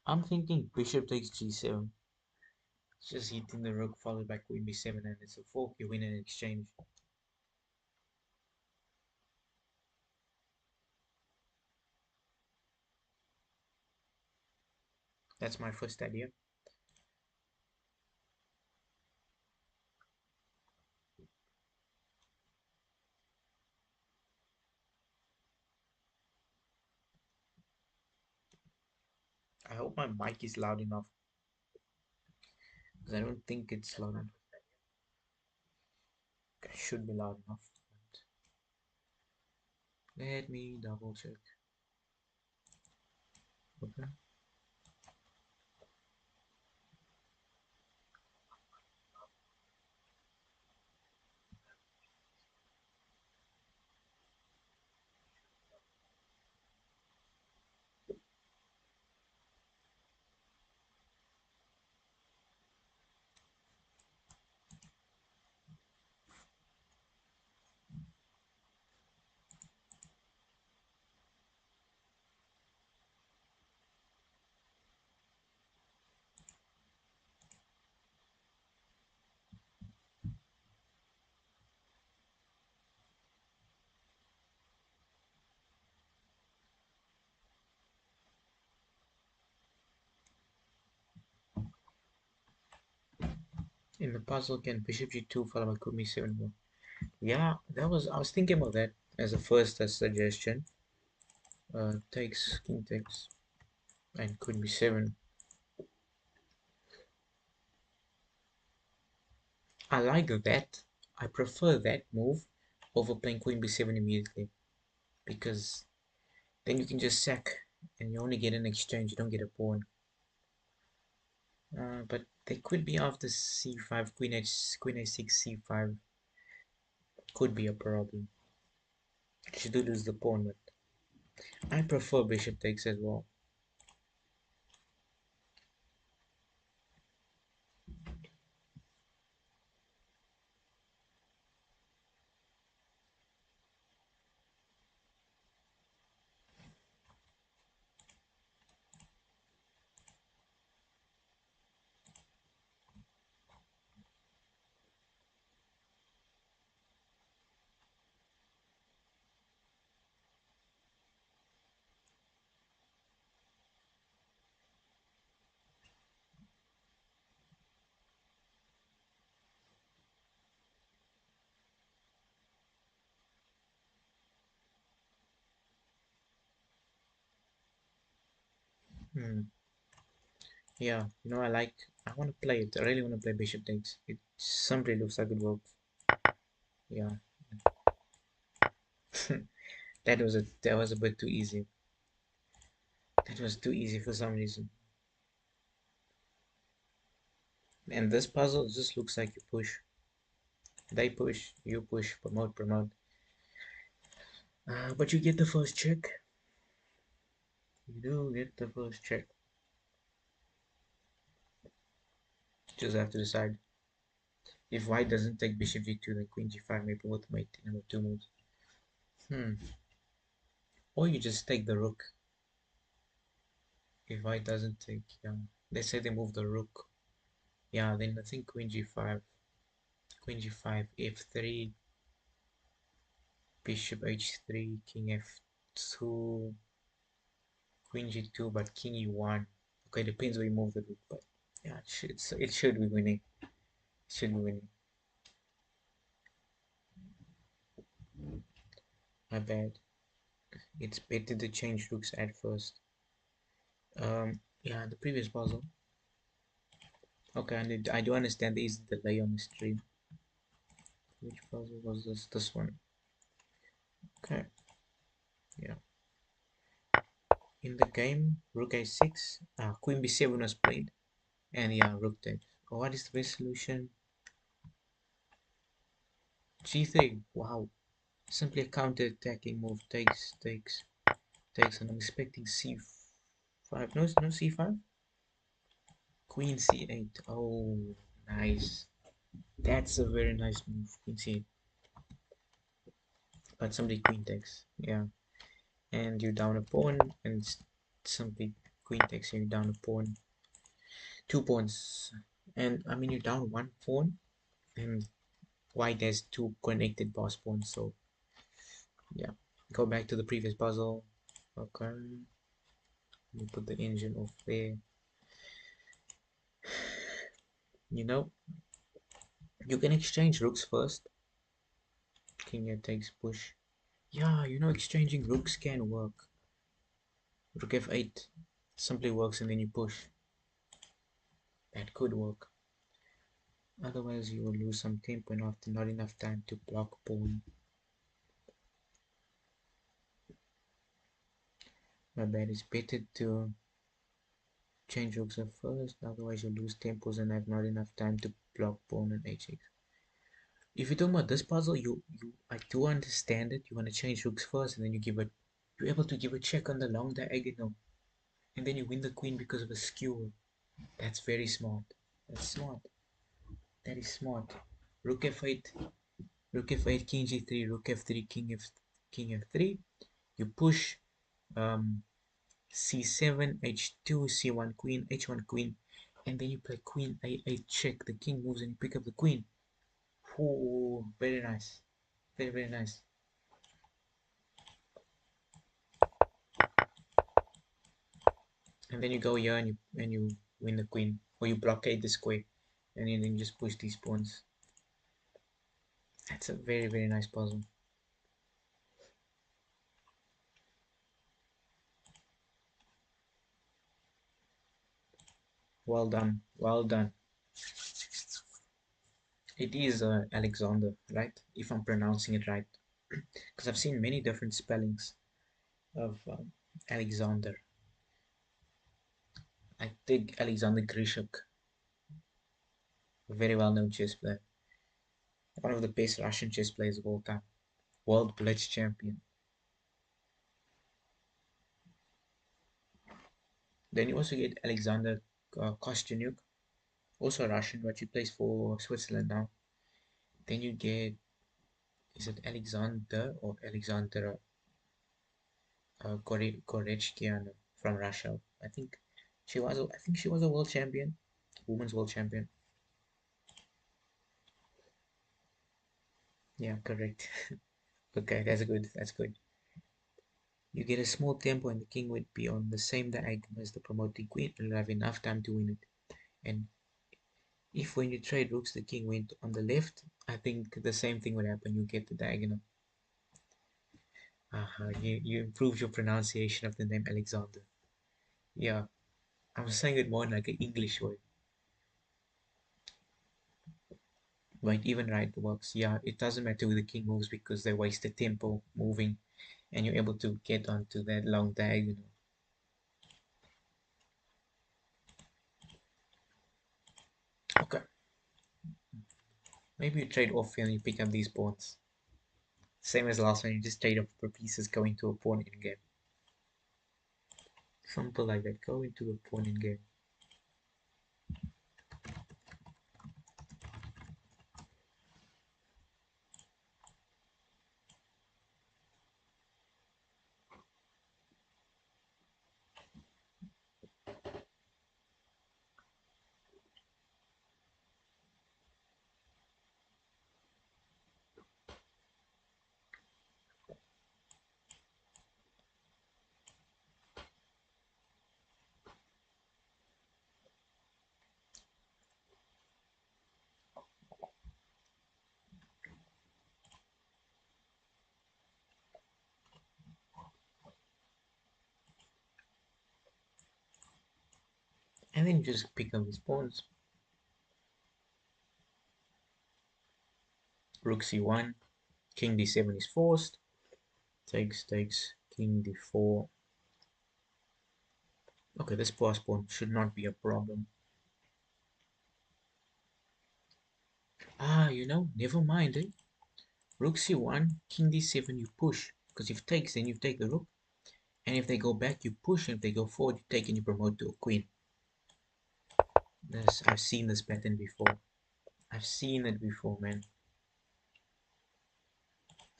I'm thinking bishop takes g7. Just hitting the rook followed by queen b7 and it's a fork. You win in exchange. That's my first idea. I hope my mic is loud enough because I don't think it's loud enough. It should be loud enough. Let me double check. Okay. In the puzzle, can bishop g2 followed by queen b7? Yeah, that was. I was thinking about that as a first suggestion. Takes king takes and queen b7. I like that. I prefer that move over playing queen b7 immediately because then you can just sack and you only get an exchange. You don't get a pawn. But they could be after c5, queen h6, c5 could be a problem. She do lose the pawn, but I prefer bishop takes as well. Hmm. Yeah, I want to play it. I really want to play bishop takes. It simply looks like it works. Yeah, that was a bit too easy. That was too easy for some reason. And this puzzle just looks like you push. They push, you push, promote, promote. But you get the first check. You do get the first check. Just have to decide. If white doesn't take bishop g2, then queen g5 may both make number two moves. Or you just take the rook. If white doesn't take, yeah. Let's say they move the rook. Yeah, then I think queen g5, f3, bishop h3, king f2, queen g2, but king e1. Okay, depends where you move the rook, but yeah, it should be winning. It should be winning. My bad. It's better to change rooks at first. Yeah, the previous puzzle. Okay, I do understand there is a delay on the stream. Which puzzle was this? This one. Okay, yeah. In the game, rook a6, queen b7 was played, and yeah, rook takes. Oh, what is the best solution? g3. Wow, simply a counter-attacking move. Takes, and I'm expecting c5. No, no c5. Queen c8. Oh, nice. That's a very nice move. Queen c8. But somebody queen takes. Yeah, and you down a pawn, and simply queen takes, and you down a pawn. 2 pawns, and I mean you down one pawn, and white has two connected boss pawns. So yeah, go back to the previous puzzle. Okay, we put the engine off there. You know, you can exchange rooks first. King here takes push. Yeah, you know, exchanging rooks can work. Rook f8 simply works, and then you push. That could work. Otherwise, you will lose some tempo and after not enough time to block pawn. My bad. It's better to change rooks at first, otherwise you lose tempos and have not enough time to block pawn and h6. If you're talking about this puzzle, you I do understand it. You want to change rooks first, and then you're able to give a check on the long diagonal, and then you win the queen because of a skewer. That's very smart. That's smart. That is smart. Rook f8, rook f8, king g3, rook f3, king f3. You push c7, h2, c1 queen, h1 queen, and then you play queen a8 check. The king moves and you pick up the queen. Oh, very nice. Very, very nice. And then you go here and you win the queen, or you blockade the square, and then you just push these pawns. That's a very, very nice puzzle. Well done. Well done. It is Alexander, right? If I'm pronouncing it right, because I've seen many different spellings of Alexander. I think Alexander Grishuk, a very well-known chess player, one of the best Russian chess players of all time, world blitz champion. Then you also get Alexander Kostyanyuk, also Russian, but he plays for Switzerland now. Then you get, is it Alexander or Alexandra Korechkian from Russia? I think she was a world champion, women's world champion. Yeah, correct. Okay, that's good. That's good. You get a small tempo, and the king would be on the same diagonal as the promoting queen, and you'll have enough time to win it. And if when you trade rooks, the king went on the left, I think the same thing would happen. You get the diagonal. You improved your pronunciation of the name Alexander. Yeah, I'm saying it more in like an English way. Like even right works. Yeah, it doesn't matter where the king moves because they waste the tempo moving, and you're able to get onto that long diagonal. Okay, maybe you trade off and you pick up these pawns. Same as last one, you just trade off for pieces going to a pawn in game. Simple like that. Go into a pawn in game. And then you just pick up his pawns. Rook c1, king d7 is forced. Takes, king d4. Okay, this pass pawn should not be a problem. Ah, never mind, eh? Rook c1, king d7, you push. Because if takes, then you take the rook. And if they go back, you push. And if they go forward, you take and you promote to a queen. I've seen this pattern before. I've seen it before, man.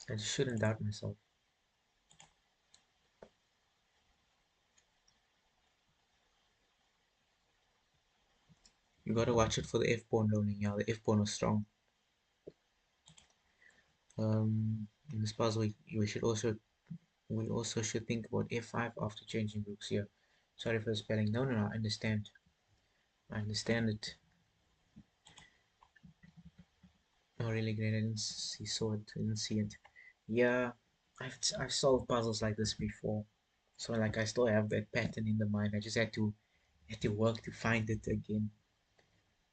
I just shouldn't doubt myself. You gotta watch it for the f-pawn rolling. Yeah, the f-pawn was strong. In this puzzle, we also should think about f5 after changing rooks here. Sorry for the spelling. No, I understand. I understand it. Oh, really great. I didn't saw it. Didn't see it. Yeah, I've solved puzzles like this before. So like I still have that pattern in the mind. I just had to work to find it again.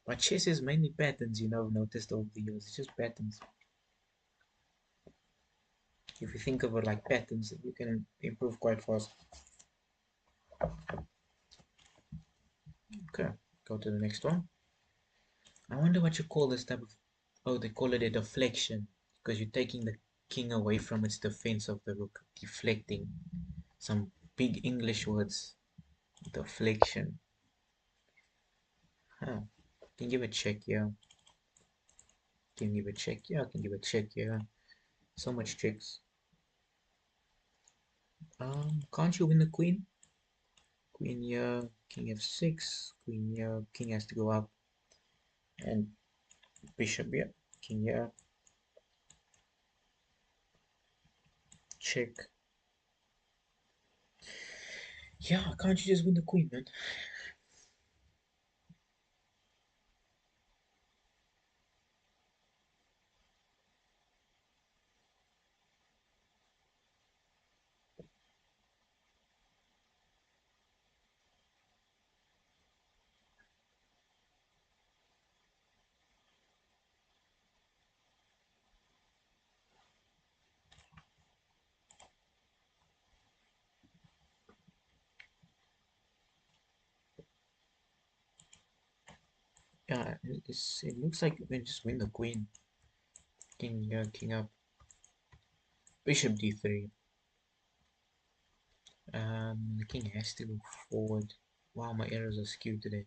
But chess is mainly patterns, I've noticed over the years. It's just patterns. If you think of it like patterns, you can improve quite fast. Okay, go to the next one. I wonder what you call this type of. Oh, they call it a deflection because you're taking the king away from its defense of the rook. Deflecting. Some big English words. Deflection. Huh. Can give a check, yeah. Can give a check, yeah. Can give a check, yeah. So much checks. Can't you win the queen? Queen here, king f6, queen here, king has to go up, and bishop here, king here, check. Yeah, can't you just win the queen, man? Yeah, it looks like you can just win the queen. King here, king up, bishop d3. The king has to go forward. Wow, my arrows are skewed today.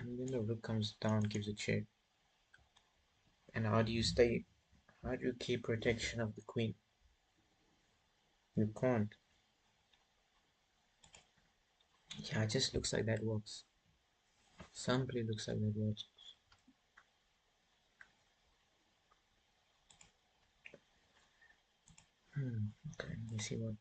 And then the rook comes down, gives a check. And how do you stay? How do you keep protection of the queen? You can't. Yeah, it just looks like that works. Simply looks like that works. Okay, let me see what.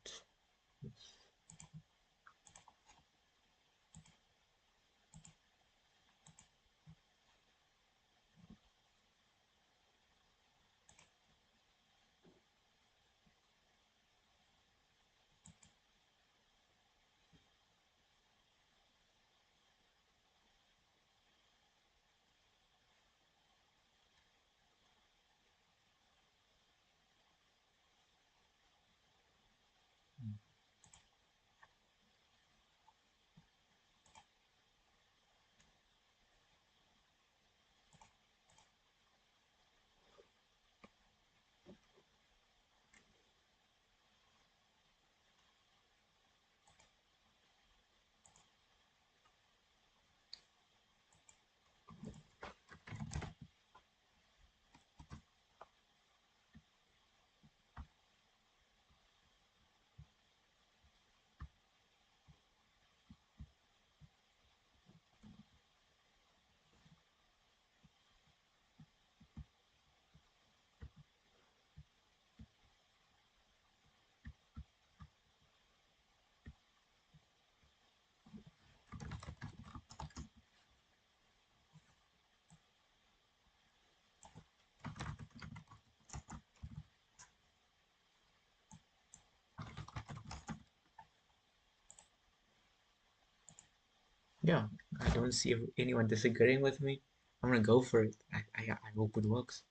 Yeah, I don't see anyone disagreeing with me. I'm gonna go for it. I hope it works.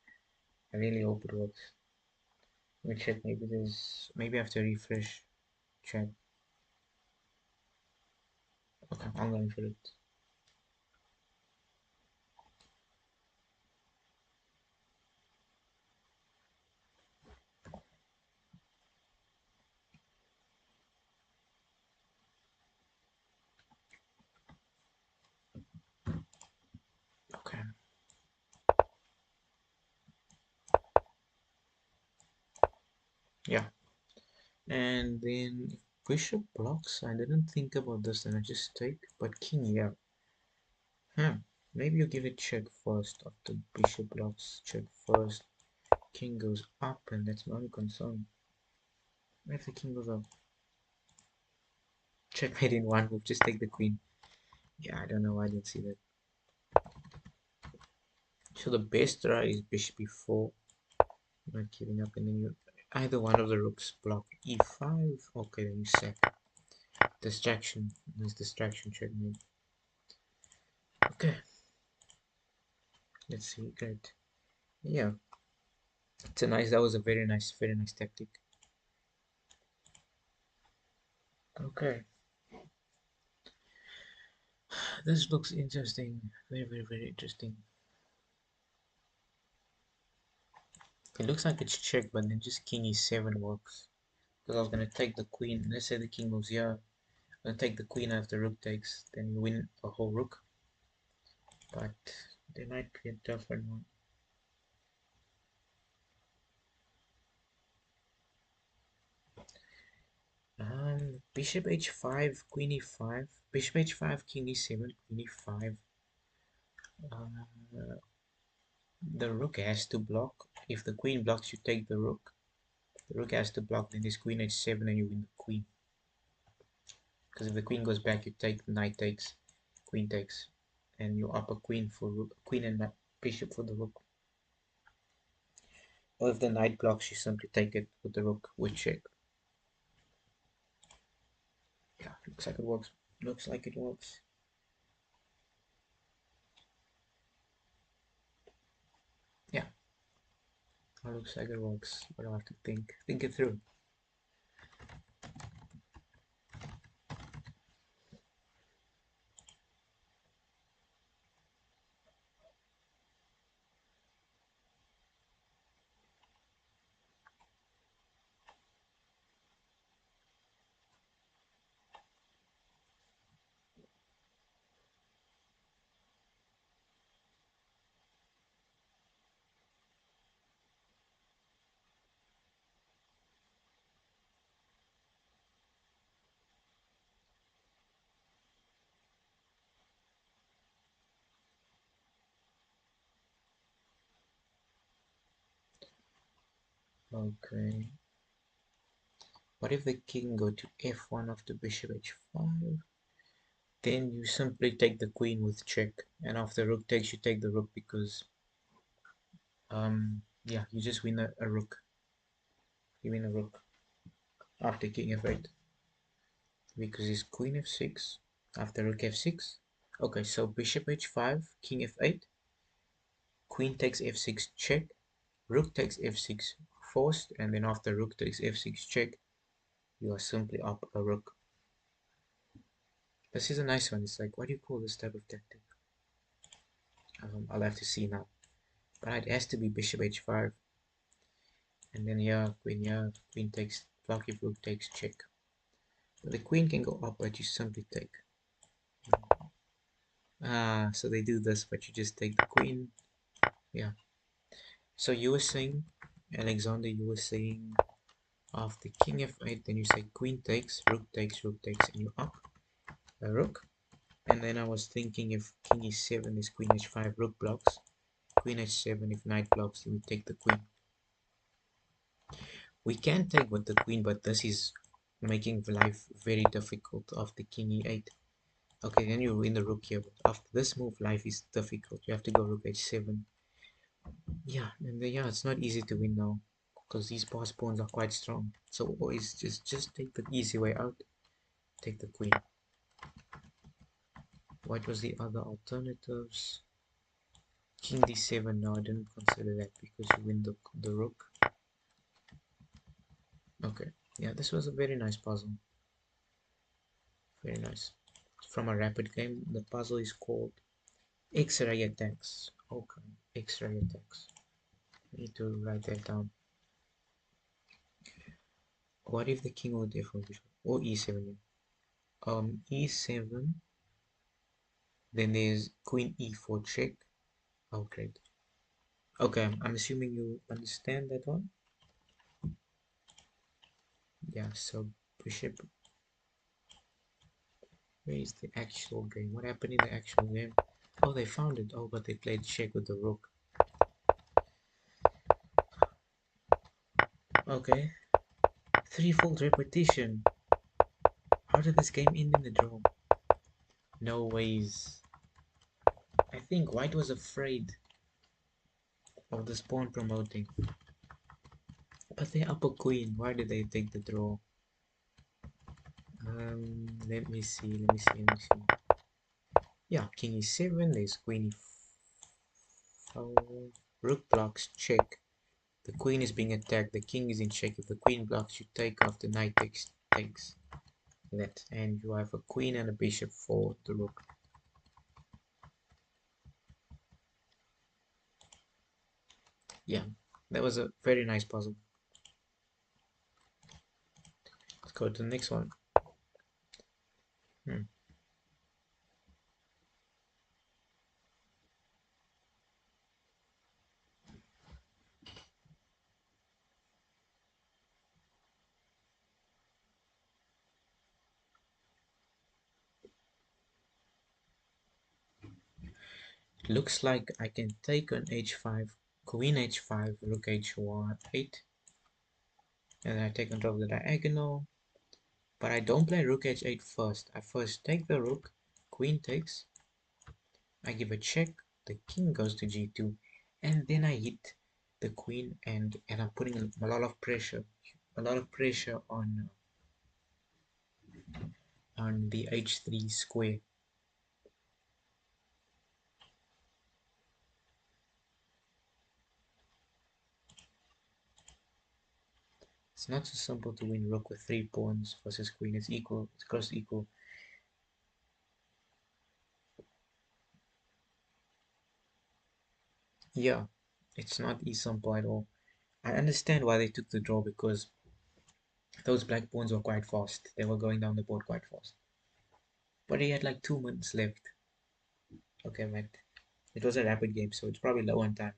I really hope it works. Let me check. Maybe I have to refresh chat. Okay, I'm going for it. Okay. Yeah. And then if bishop blocks, I didn't think about this and I just take, but king, yeah. Hmm. Maybe you give it check first after bishop blocks, check first. King goes up, and that's my only concern. What if the king goes up? Checkmate in one move, just take the queen. Yeah, I don't know why I didn't see that. So the best try is bishop e4, not giving up, and then you either one of the rooks block e5. Okay, then you sack. Distraction. Nice distraction checkmate. Okay, let's see. Great. Yeah, it's a nice. That was a very nice tactic. Okay, this looks interesting. Very interesting. It looks like it's check, but then just king e7 works. Because I was gonna take the queen. Let's say the king moves here. I'm gonna take the queen after rook takes. Then you win a whole rook. But there might be a different one. Bishop h5, queen e5, bishop h5, king e7, queen e5. Uh, the rook has to block. If the queen blocks, you take the rook. The rook has to block, then this queen h7 and you win the queen. Because if the queen goes back, you take, knight takes, queen takes, and you up a queen for rook, queen and bishop for the rook. Or if the knight blocks, you simply take it with the rook with check. Yeah, looks like it works. Looks like it works. Yeah, looks like it works. But I have to think it through. Okay. What if the king go to f1 after bishop h5? Then you simply take the queen with check, and after rook takes, you take the rook because yeah, you just win a rook. You win a rook after king f8 because it's queen f6 after rook f6. Okay, so bishop h5, king f8, queen takes f6 check, rook takes f6 forced, and then after rook takes f6 check, you are simply up a rook. This is a nice one. It's like, what do you call this type of tactic? I'll have to see now. But it has to be bishop h5, and then queen takes block if rook takes check. But the queen can go up, but you simply take. So they do this, but you just take the queen. Yeah. So you were saying, Alexander, you were saying after king f8, then you say queen takes, rook takes, and you up a rook. And then I was thinking if king e7 is queen h5, rook blocks, queen h7 if knight blocks, then we take the queen. We can take with the queen, but this is making life very difficult after king e8. Okay, then you win the rook here, but after this move, life is difficult. You have to go rook h7. Yeah, and then, yeah, it's not easy to win now because these pass pawns are quite strong. So always just take the easy way out. Take the queen. What was the other alternatives? King d7. No, I didn't consider that because you win the rook. Okay, yeah, this was a very nice puzzle. Very nice. From a rapid game, the puzzle is called X-ray attacks. Okay, X-ray attacks. I need to write that down. What if the king or d4 or e7? E7. Then there's queen e4 check. Oh, great. Okay, I'm assuming you understand that one. Yeah. So bishop. Where is the actual game? What happened in the actual game? Oh, they found it. Oh, but they played check with the rook. Okay. Threefold repetition. How did this game end in the draw? No ways. I think White was afraid of the pawn promoting. But they up a queen. Why did they take the draw? Let me see. Let me see. Let me see. Yeah, king e7. There's queen e4. Rook blocks check. The queen is being attacked. The king is in check. If the queen blocks, you take after knight takes that, and you have a queen and a bishop for the rook. Yeah, that was a very nice puzzle. Let's go to the next one. Hmm. Looks like I can take on h5, queen h5, rook h1, 8, and then I take control of the diagonal. But I don't play rook h8 first. I first take the rook, queen takes, I give a check, the king goes to g2, and then I hit the queen, and I'm putting a lot of pressure, on the h3 square. It's not so simple to win rook with 3 pawns versus queen. It's equal. It's close to equal. Yeah, it's not simple at all. I understand why they took the draw because those black pawns were quite fast. They were going down the board quite fast. But he had like 2 minutes left. Okay, man. It was a rapid game, so it's probably low on time.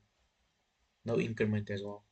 No increment as well.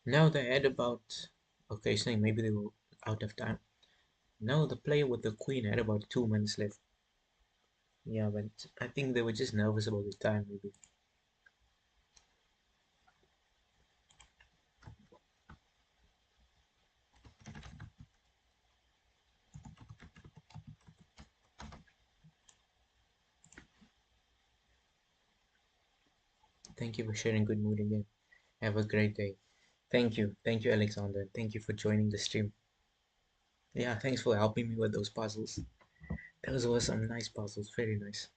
Now they had about, okay, saying maybe they were out of time. Now the player with the queen had about 2 minutes left. Yeah, but I think they were just nervous about the time, maybe. Thank you for sharing good mood again. Have a great day. Thank you, Alexander. Thank you for joining the stream. Yeah, thanks for helping me with those puzzles. Those were some nice puzzles, very nice.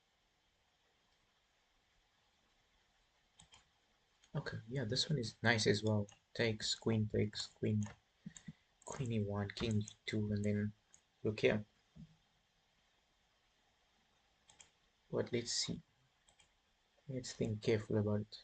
Okay, yeah, this one is nice as well. Takes, queen, queen e1, king e2, and then look here. But let's see. Let's think careful about it.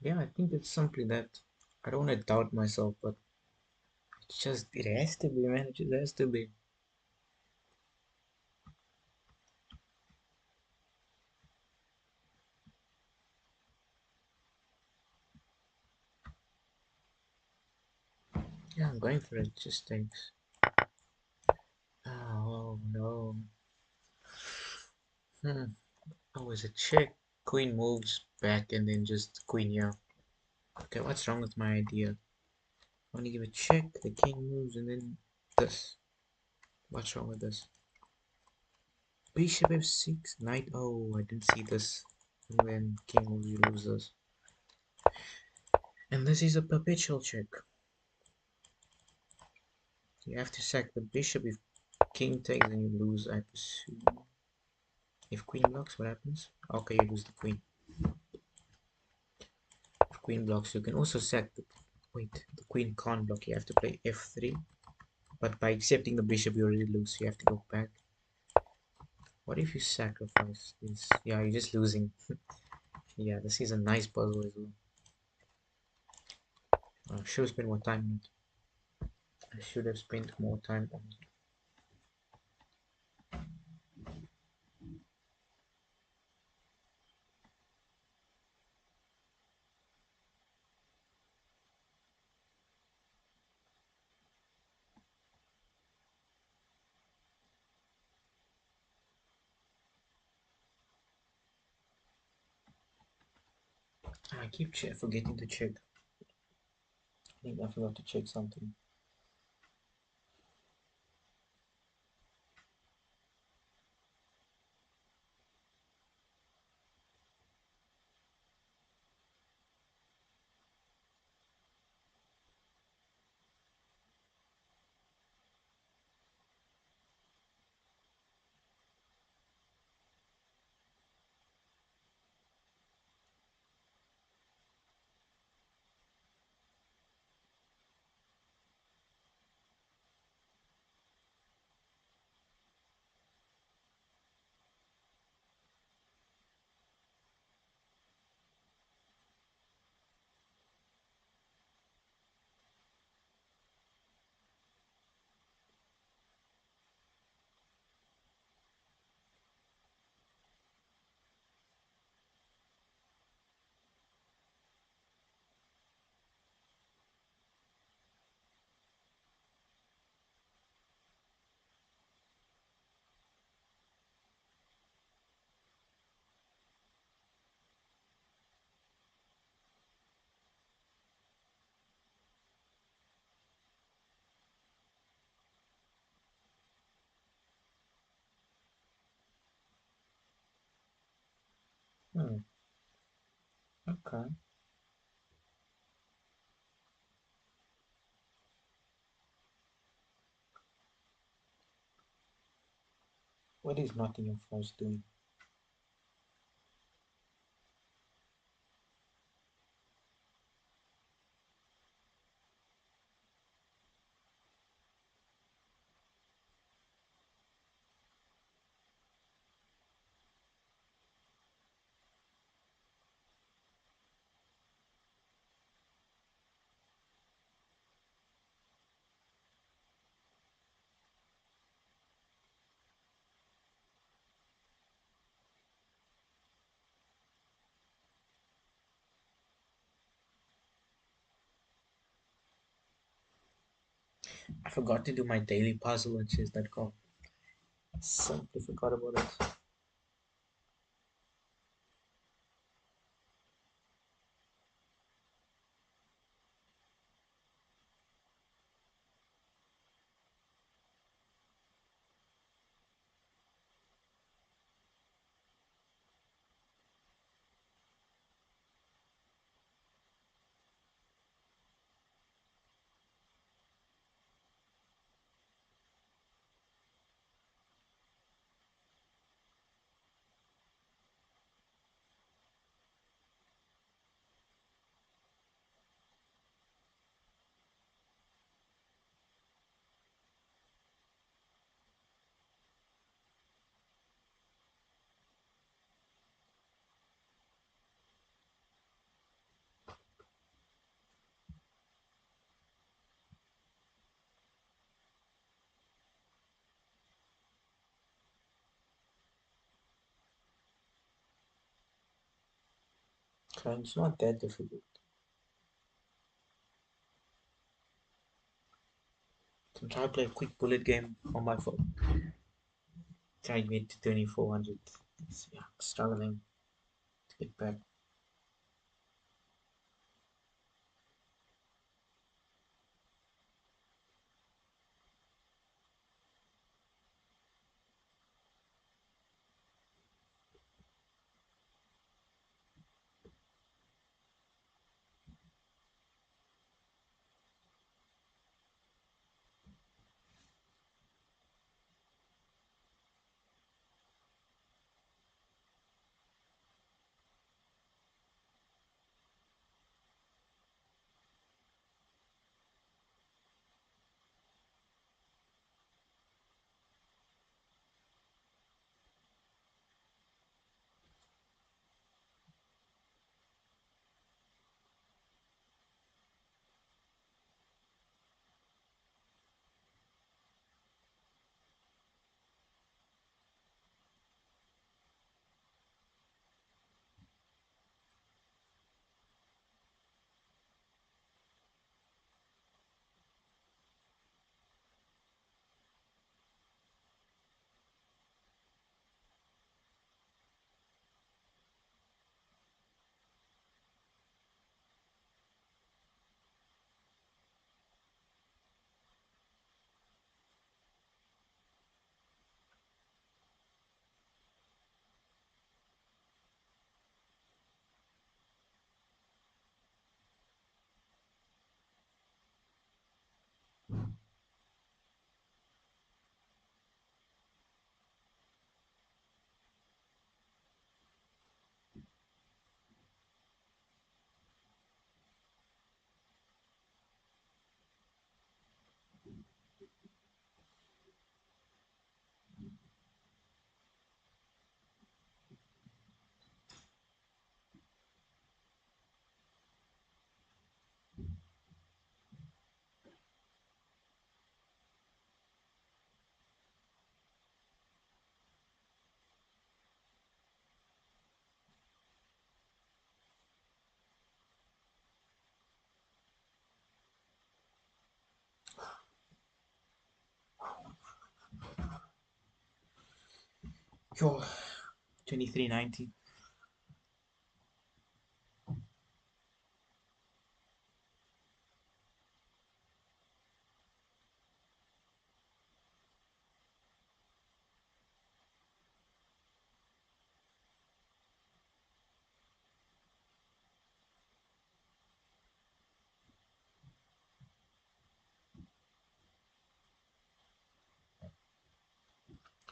Yeah, I think it's simply that. I don't want to doubt myself, but it's just it has to be, man. It just has to be. Yeah, I'm going for it. Just thanks. Oh no. Hmm. Oh, is a check. Queen moves back and then just queen, yeah. Okay, what's wrong with my idea? I want to give a check, the king moves, and then this. What's wrong with this? Bishop f6, knight. Oh, I didn't see this. And then king moves, you lose this. And this is a perpetual check. You have to sack the bishop. If king takes, then you lose, I presume. If queen blocks, what happens? Okay, you lose the queen. If queen blocks, you can also sack the... Wait, the queen can't block. You have to play f3. But by accepting the bishop, you already lose. So you have to go back. What if you sacrifice this? Yeah, you're just losing. Yeah, this is a nice puzzle as well. I should have spent more time on it. I should have spent more time on it. I keep forgetting to check. I think I forgot to check something. Hmm, okay. What is Nottingham Forest doing? I forgot to do my daily puzzle on chess.com. Simply forgot about it. It's not that difficult. So try to play a quick bullet game on my phone. Try to get to 2400. Yeah, struggling to get back. Yo, 2390.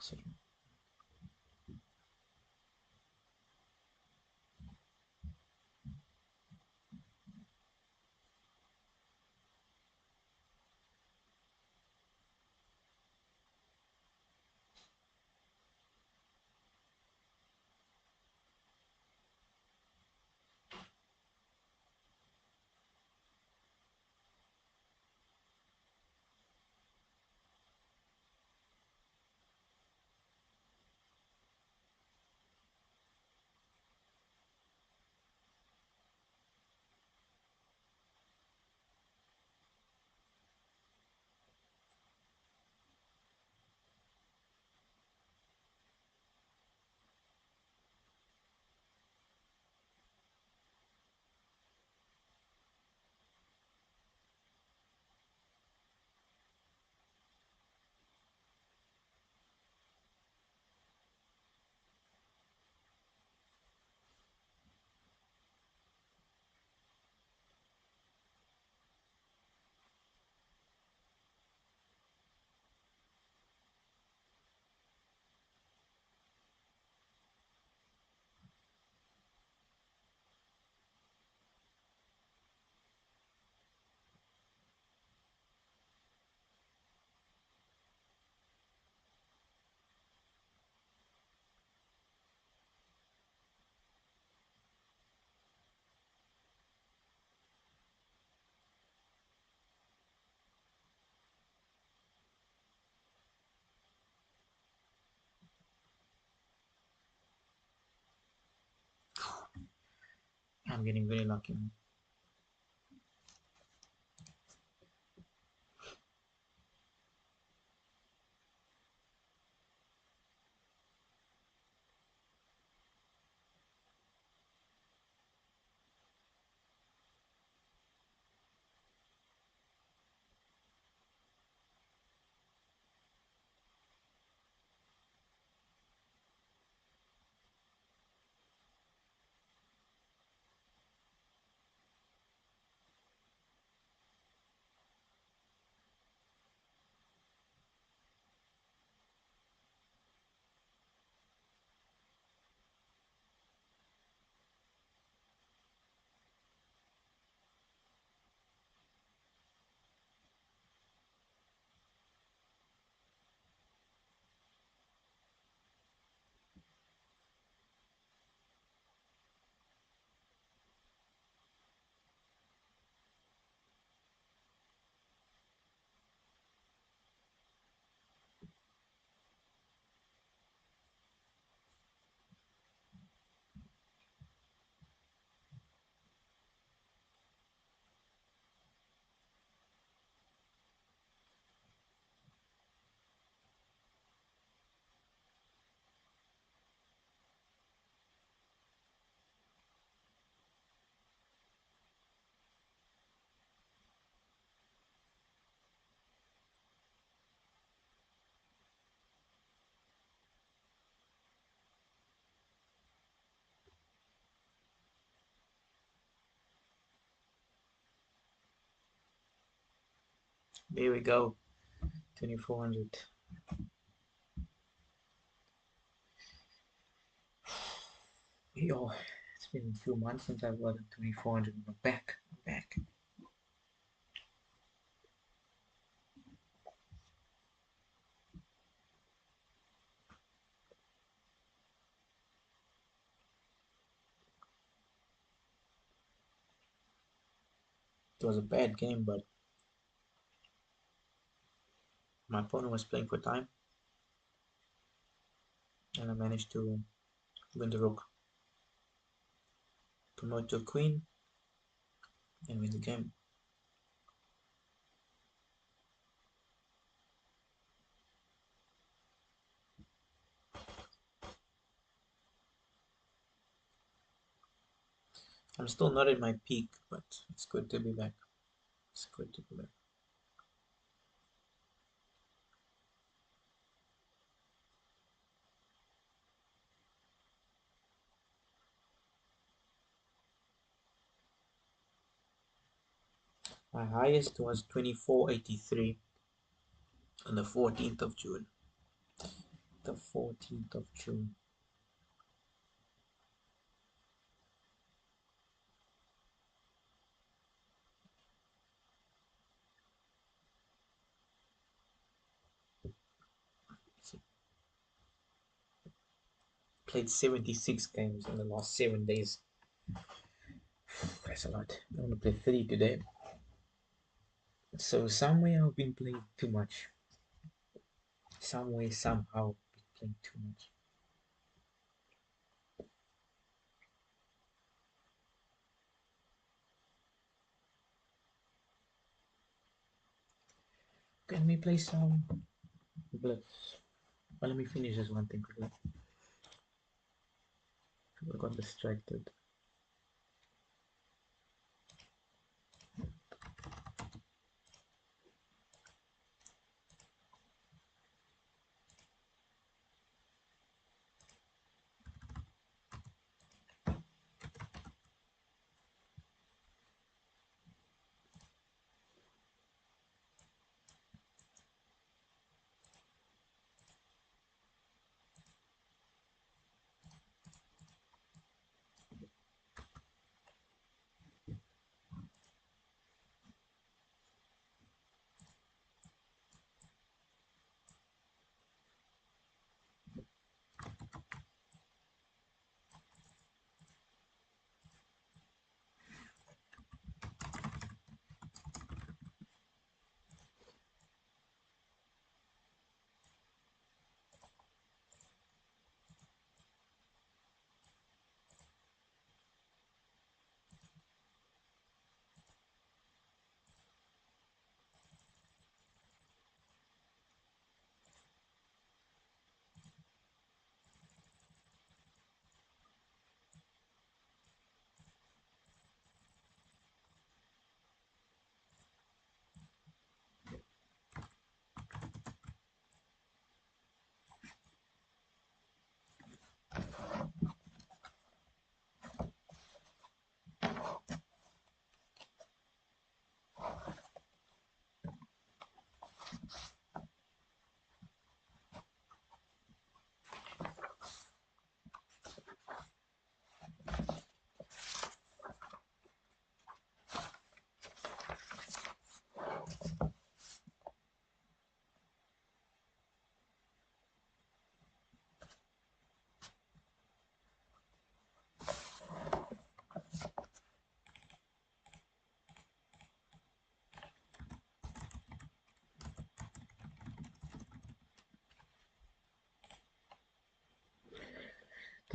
So, I'm getting very lucky now. There we go. 2400. Yo, it's been a few months since I've gotten 2400. I'm back. I'm back. It was a bad game, but my opponent was playing for time, and I managed to win the rook, promote to a queen, and win the game. I'm still not at my peak, but it's good to be back. It's good to be back. My highest was 2483 on the 14th of June. The 14th of June. Played 76 games in the last 7 days. That's a lot. I want to play 30 today. So somewhere I've been playing too much. Some way, somehow, I've been playing too much. Can we play some Blitz? Well, let me finish this one thing quickly. I got distracted.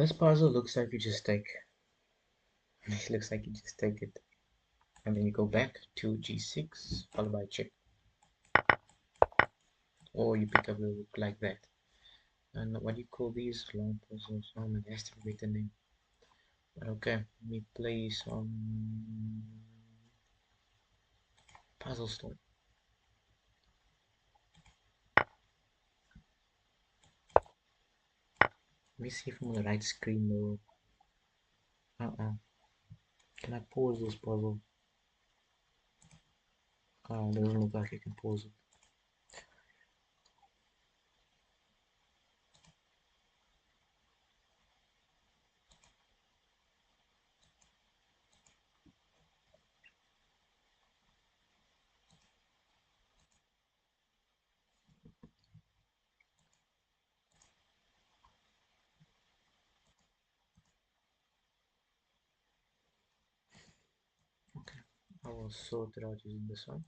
This puzzle looks like you just take. It looks like you just take it, and then you go back to G6, followed by check, or you pick up the rook like that. And what do you call these long puzzles? Oh man, I have to read the name. But okay, let me play some puzzle store. Let me see if I'm on the right screen though. Can I pause this puzzle? It doesn't look like I can pause it. Okay, I will sort it out using this one.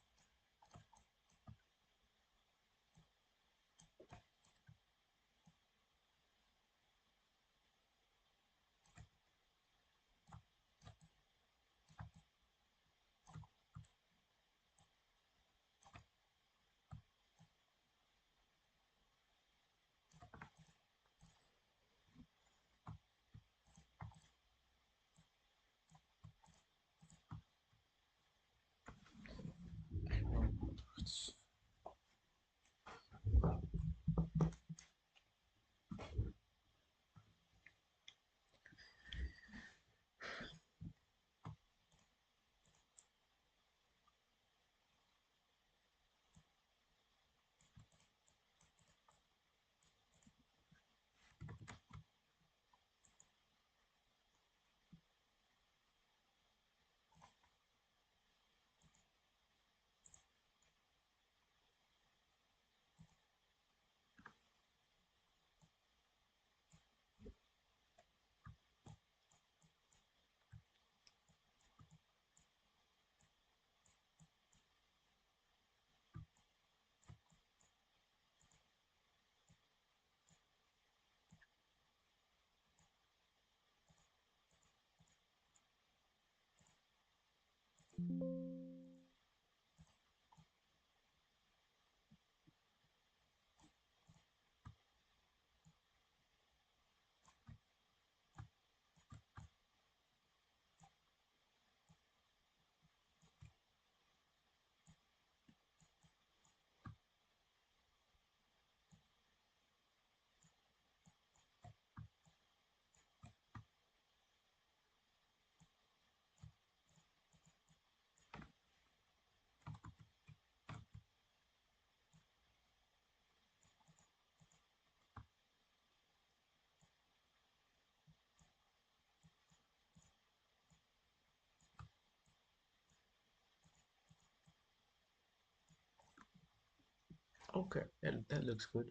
Okay, that looks good.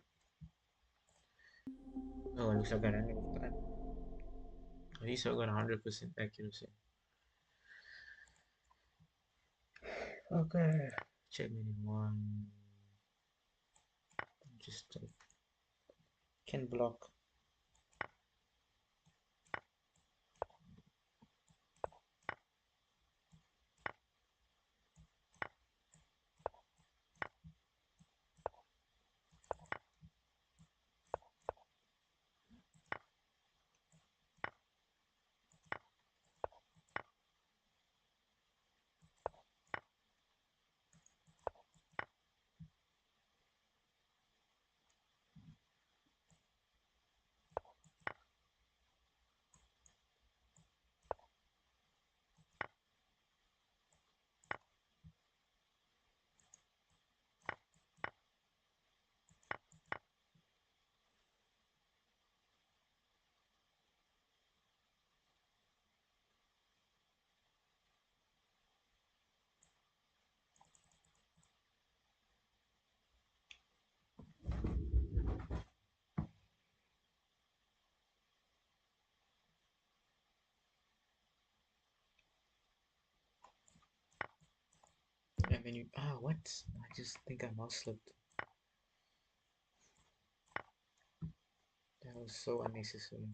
Oh, it looks like I ran out of time. At least I got 100% accuracy. Okay, checkmate in one. Just can block. And then you what? I just think I mouse slipped. That was so unnecessary.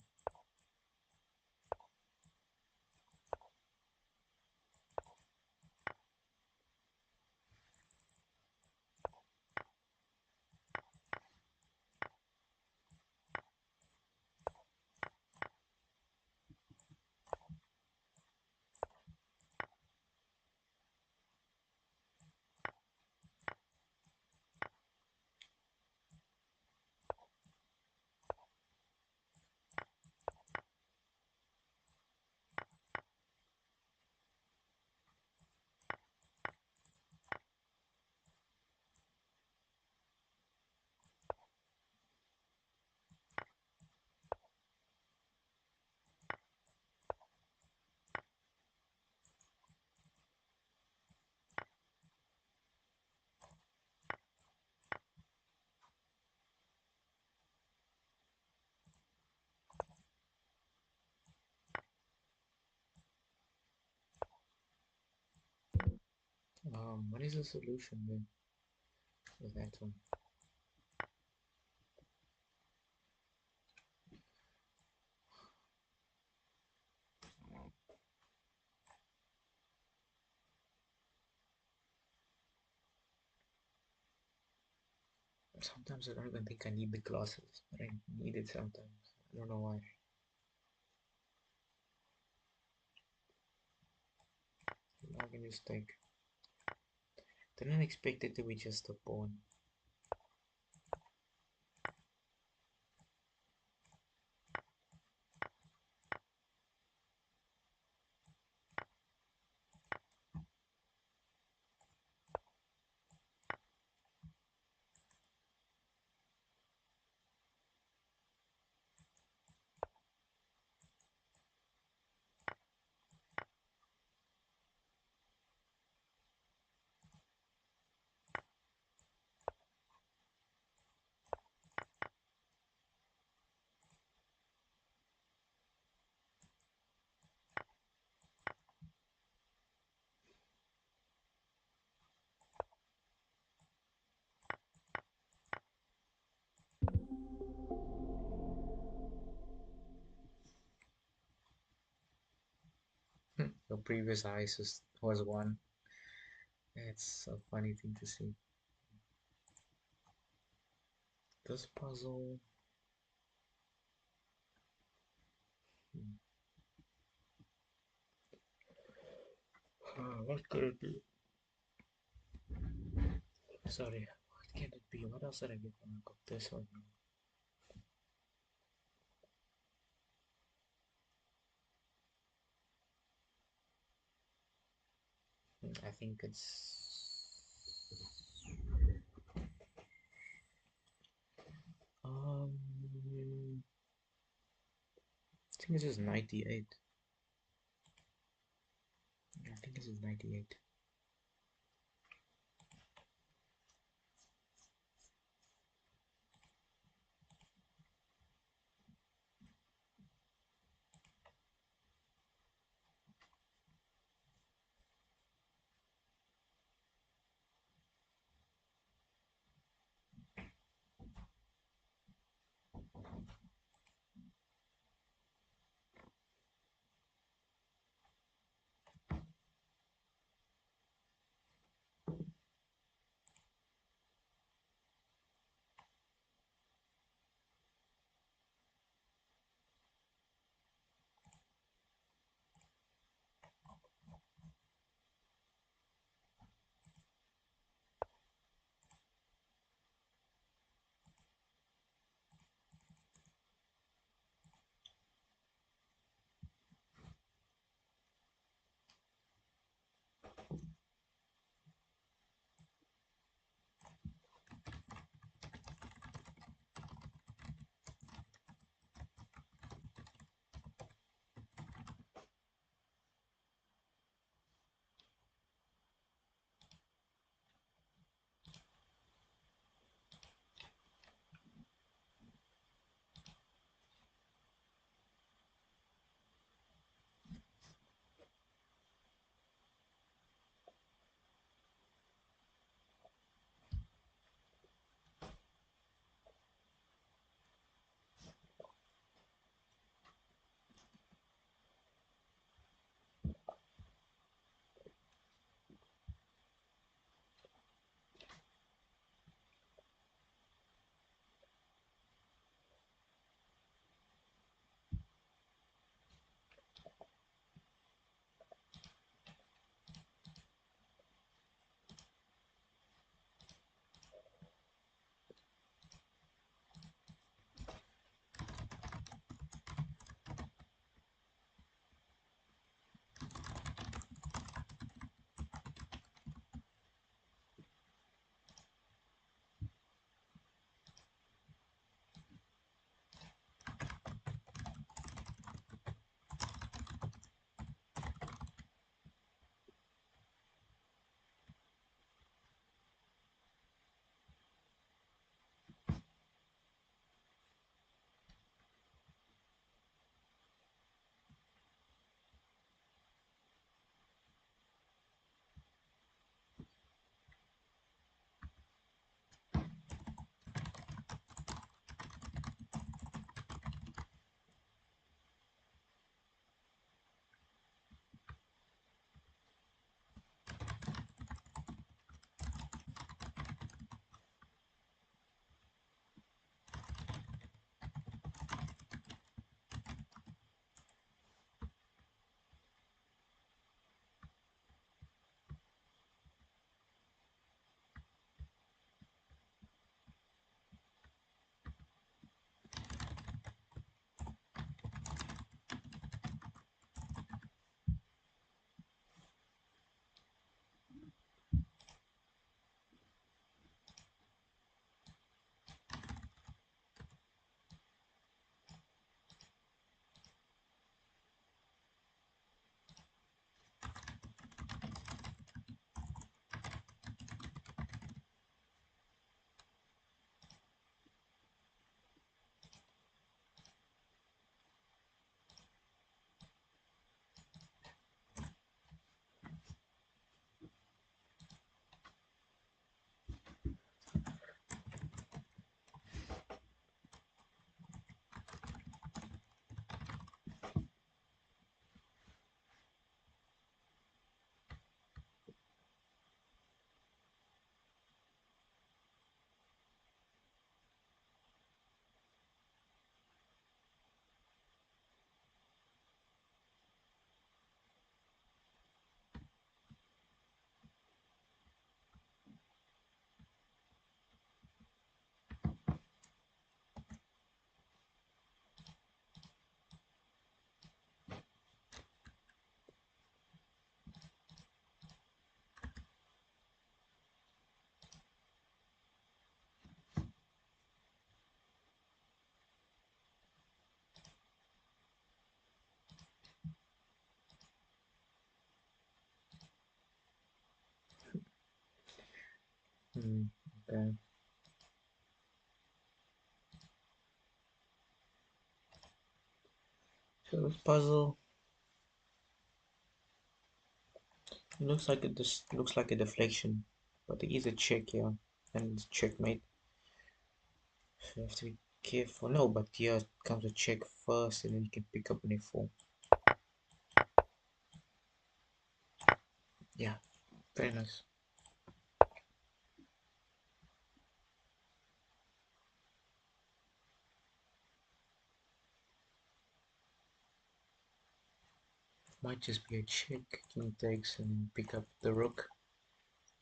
What is the solution then with that one? Sometimes I don't even think I need the glasses, but I need it sometimes. I don't know why. Log in mistake. Didn't expect it to be just a pawn. Your previous ice was one. It's a funny thing to see. This puzzle. Hmm. What could it be? Sorry, what can it be? What else did I get when I got this one? I think um I think this is 98. I think this is 98. So this puzzle looks like this looks like a deflection, but there is a check here, and it's checkmate. So you have to be careful. No, but here comes a check first, and then you can pick up an f4. Yeah, very nice. Might just be a check. King takes and then pick up the rook,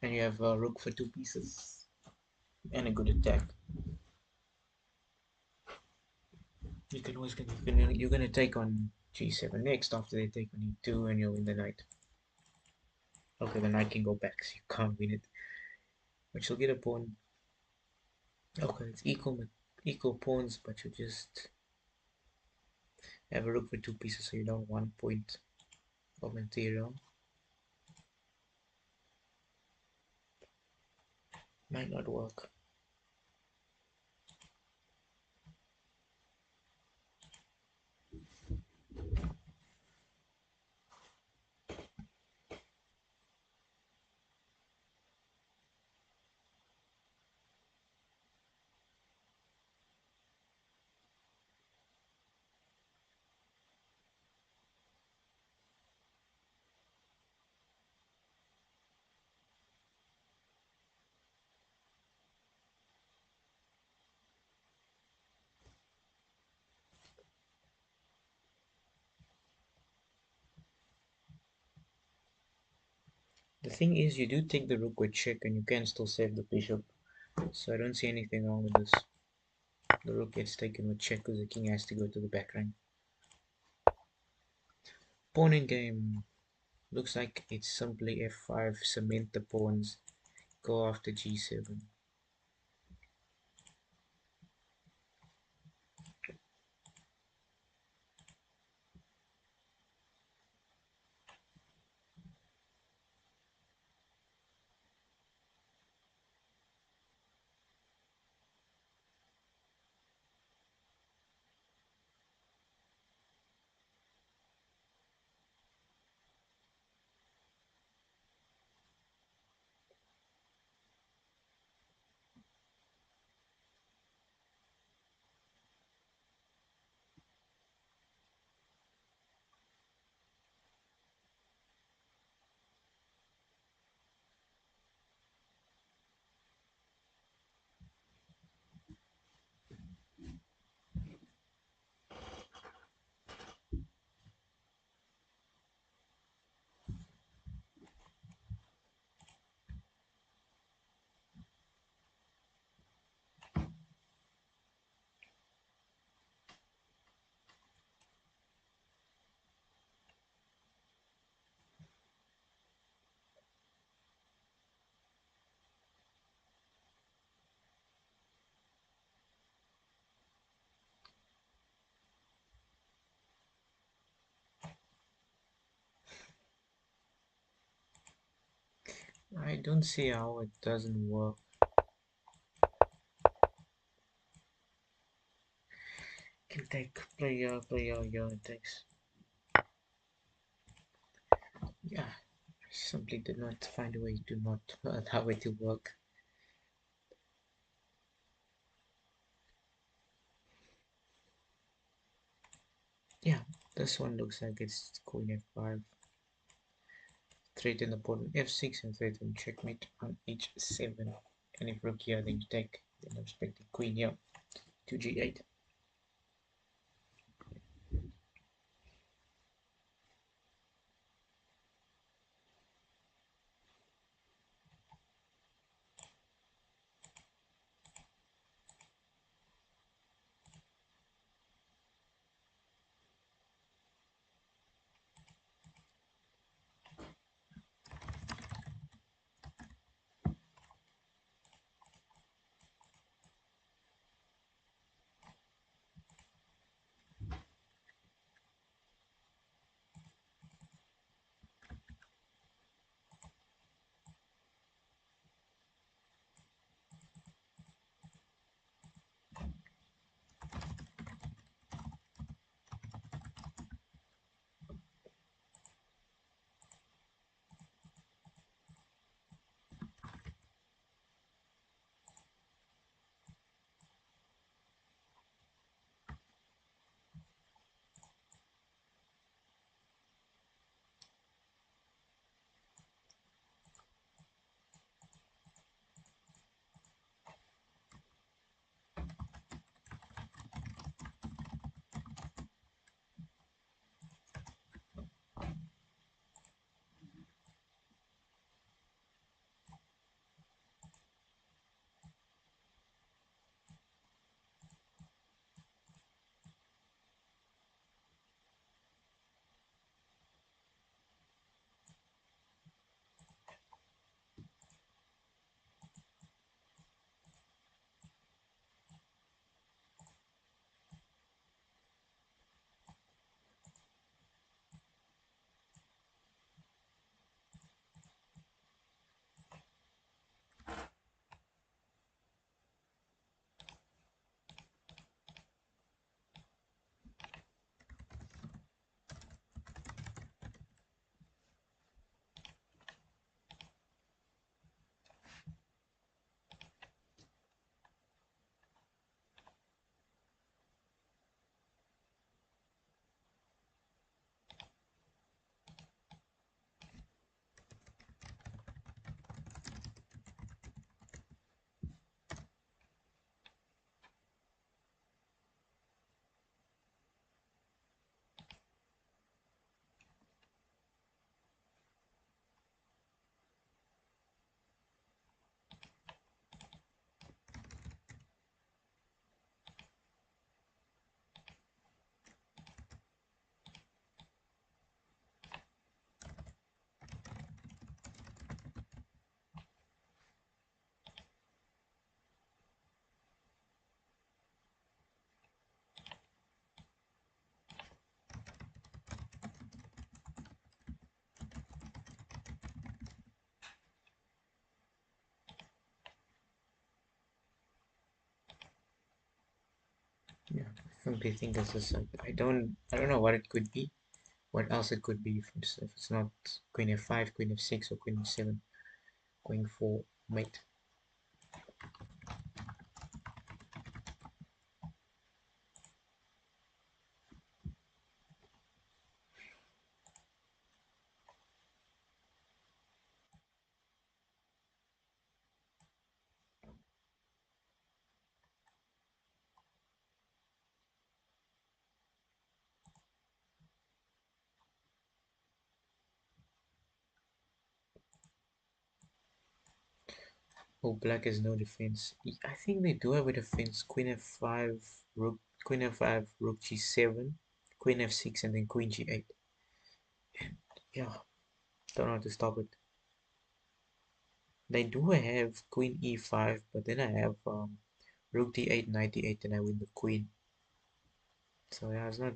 and you have a rook for two pieces and a good attack. You can always you're gonna take on g7 next after they take on e2, and you'll win the knight. Okay, the knight can go back, so you can't win it, but you'll get a pawn. Okay, it's equal pawns, but you just have a rook for two pieces, so you don't 1 point of material. Might not work. The thing is, you do take the rook with check, and you can still save the bishop. So I don't see anything wrong with this. The rook gets taken with check because the king has to go to the back rank. Pawn in game. Looks like it's simply f5, cement the pawns, go after g7. I don't see how it doesn't work. Can take player, yeah, it takes. Yeah, I simply did not find a way to not allow it to work. Yeah, this one looks like it's queen f5. Threaten the pawn f6 and threaten checkmate on h7. And if rook here, then you take. Then I'm expecting queen here to g8. simply think it's just like I don't know what it could be. What else it could be if it's not queen f5, queen f6, or queen f7 going for mate. Oh, black has no defense. I think they do have a defense. Queen f5, rook, queen f5, rook g7, queen f6, and then queen g8. Yeah, don't know how to stop it. They do have queen e5, but then I have rook d8, knight d8, and I win the queen. So yeah, it's not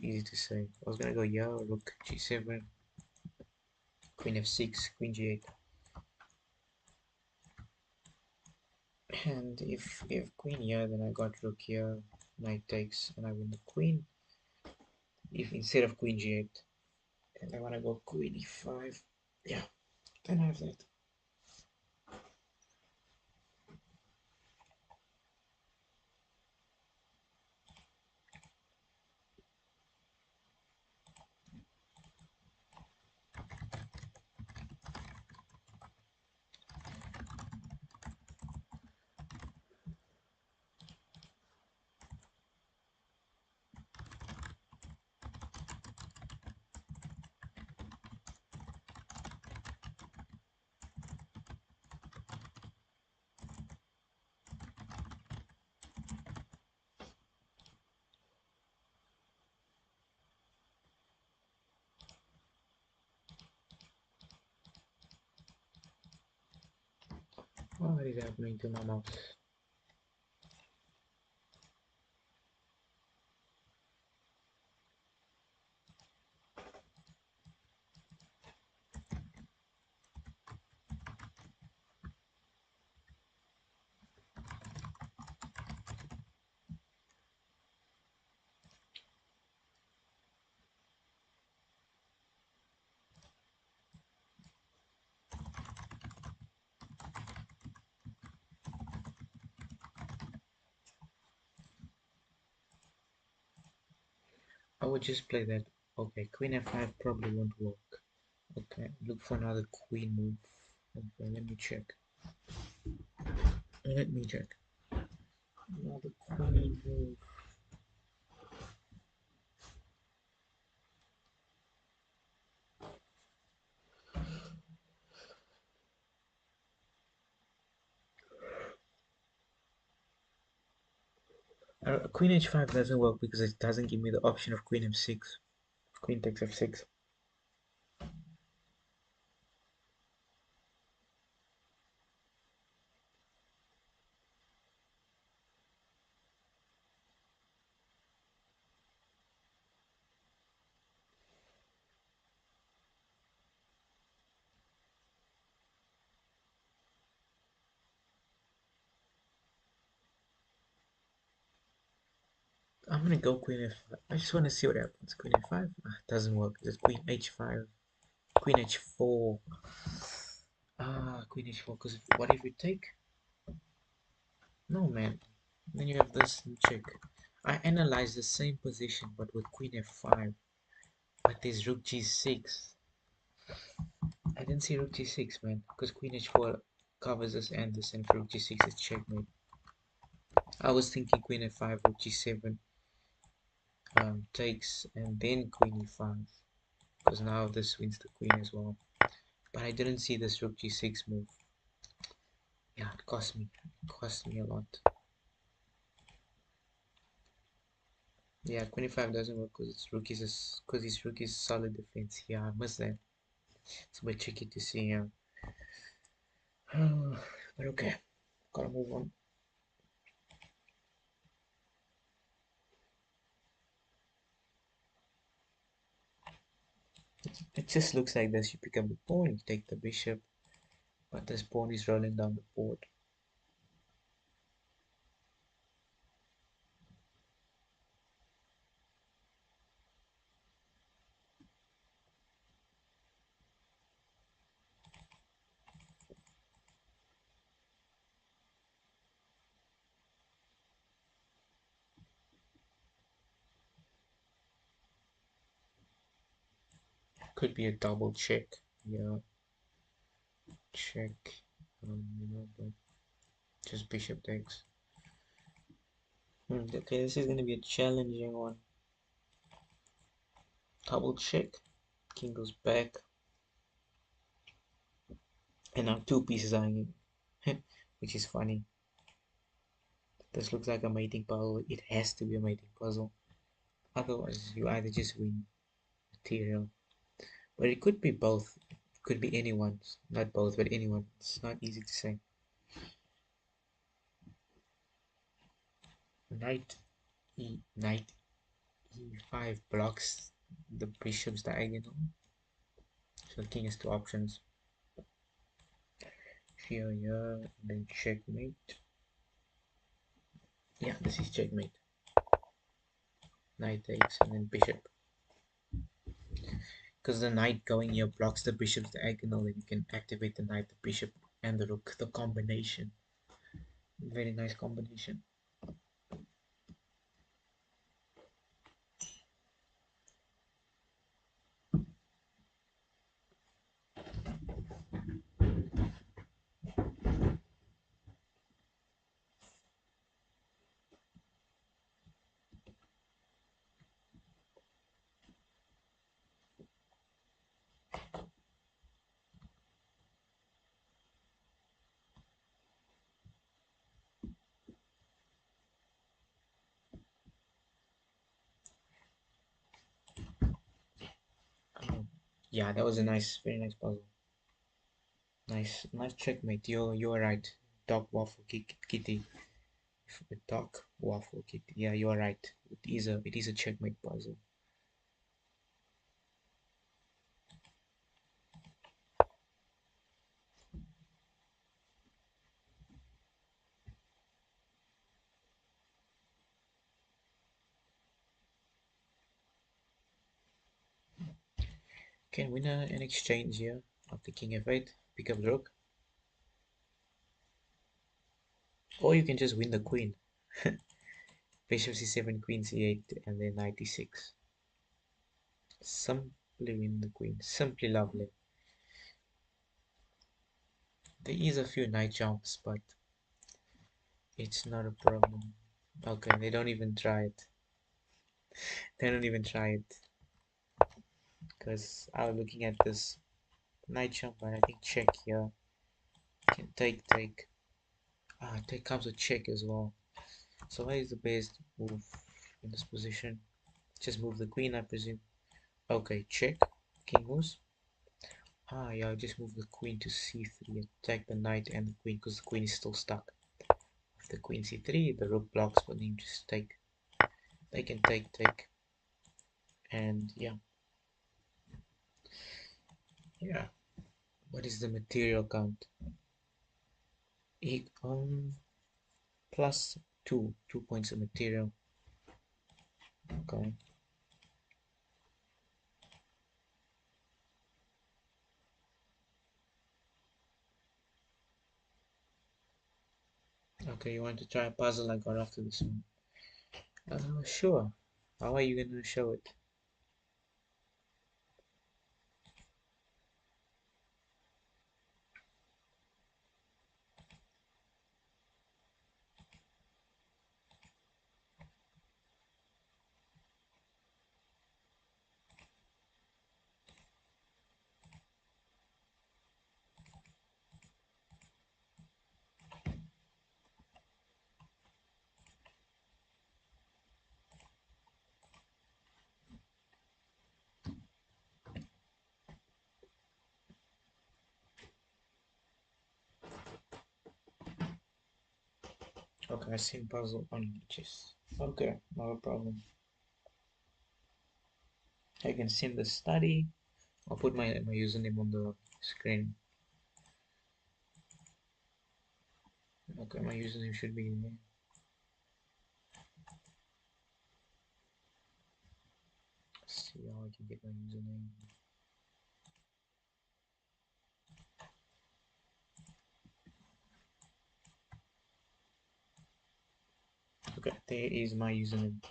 easy to say. I was gonna go yeah, rook g7, queen f6, queen g8, and if queen here, then I got rook here, knight takes, and I win the queen. If instead of queen g8, and I wanna go queen e5, yeah, then I have that. What is happening to my mouse? I would just play that. Okay, queen f5 probably won't work. Okay, look for another queen move. Okay, let me check. Let me check. Another queen move. Queen h5 doesn't work because it doesn't give me the option of queen f6. Queen takes f6. I'm gonna go queen f5. I just want to see what happens. Queen f5 doesn't work. It's queen h5, queen h4. Queen h4. Because what if we take? No, man. Then you have this and check. I analyzed the same position but with queen f5. But there's rook g6. I didn't see rook g6, man. Because queen h4 covers this and this, and rook g6 is checkmate. I was thinking queen f5, rook g7 takes, and then queen e5. Because now this wins the queen as well. But I didn't see this rook g6 move. Yeah, it cost me. It cost me a lot. Yeah, queen e5 doesn't work because his rook is solid defense. Yeah, I missed that. It's a bit tricky to see him. But okay, gotta move on. It just looks like this. You pick up the pawn, you take the bishop, but this pawn is rolling down the board. Could be a double check. Yeah, check. But just bishop takes. Okay, this is gonna be a challenging one. Double check. King goes back, and now two pieces are hanging, which is funny. This looks like a mating puzzle. It has to be a mating puzzle. Otherwise, you either just win material, but it could be both. It could be anyone, not both, but anyone. It's not easy to say. Knight e5 blocks the bishop's diagonal. So the king has two options. Here, then checkmate. Yeah, this is checkmate. Knight takes and then bishop. Because the knight going here blocks the bishop's diagonal, and you can activate the knight, the bishop, and the rook. The combination. Very nice combination. Yeah, that was a very nice puzzle. Nice checkmate. You're right. Dog waffle kitty. Dog waffle kitty. Yeah, you're right. It is a checkmate puzzle. Can win an exchange here after king f8. Pick up the rook, or you can just win the queen. Bishop c7, queen c8, and then knight e6. Simply win the queen. Simply lovely. There is a few knight jumps, but it's not a problem. Okay, they don't even try it. They don't even try it. Because I was looking at this knight jump, and I think check here. Can take. Take comes a check as well. So what is the best move in this position? Just move the queen, I presume. Okay, check. King moves. Yeah, just move the queen to c3. Attack the knight and the queen because the queen is still stuck. If the queen c3, the rook blocks, but then just take. They can take. And yeah. Yeah. What is the material count? Plus 2 points of material. Okay. Okay, you want to try a puzzle I got after this one? Sure. How are you gonna show it? Okay, I've seen puzzle on Rematches. Okay, not a problem. I can send the study. I'll put my username on the screen. Okay, my username should be in there. Let's see how I can get my username. Okay, there is my username.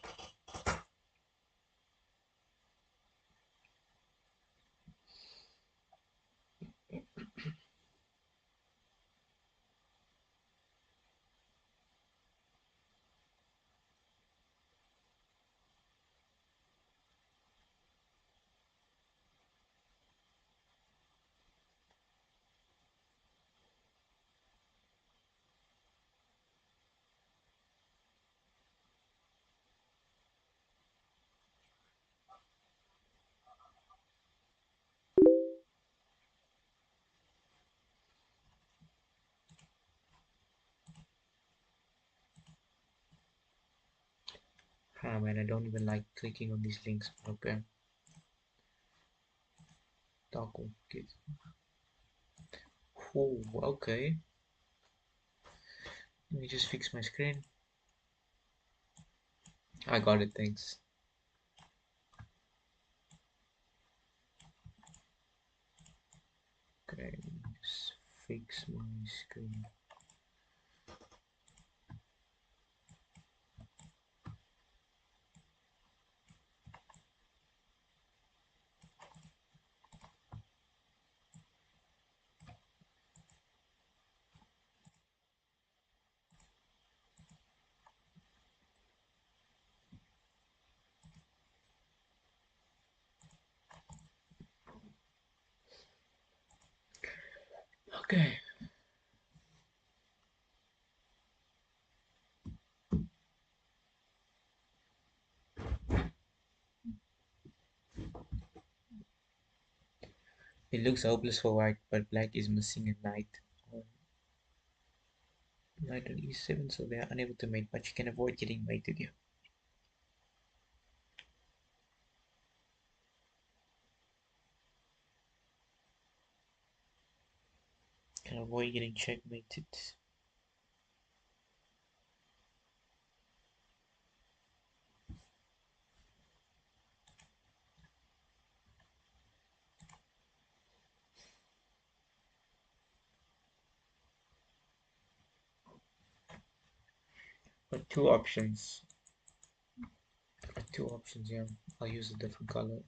Ah man, I don't even like clicking on these links. Okay, taco kids. Oh, okay. Let me just fix my screen. I got it, thanks. Okay, just fix my screen. Okay. It looks hopeless for white, but black is missing a knight. On knight on e7, so they are unable to mate, but you can avoid getting mated here. Can avoid getting checkmated. But two options. Two options, yeah. I'll use a different color.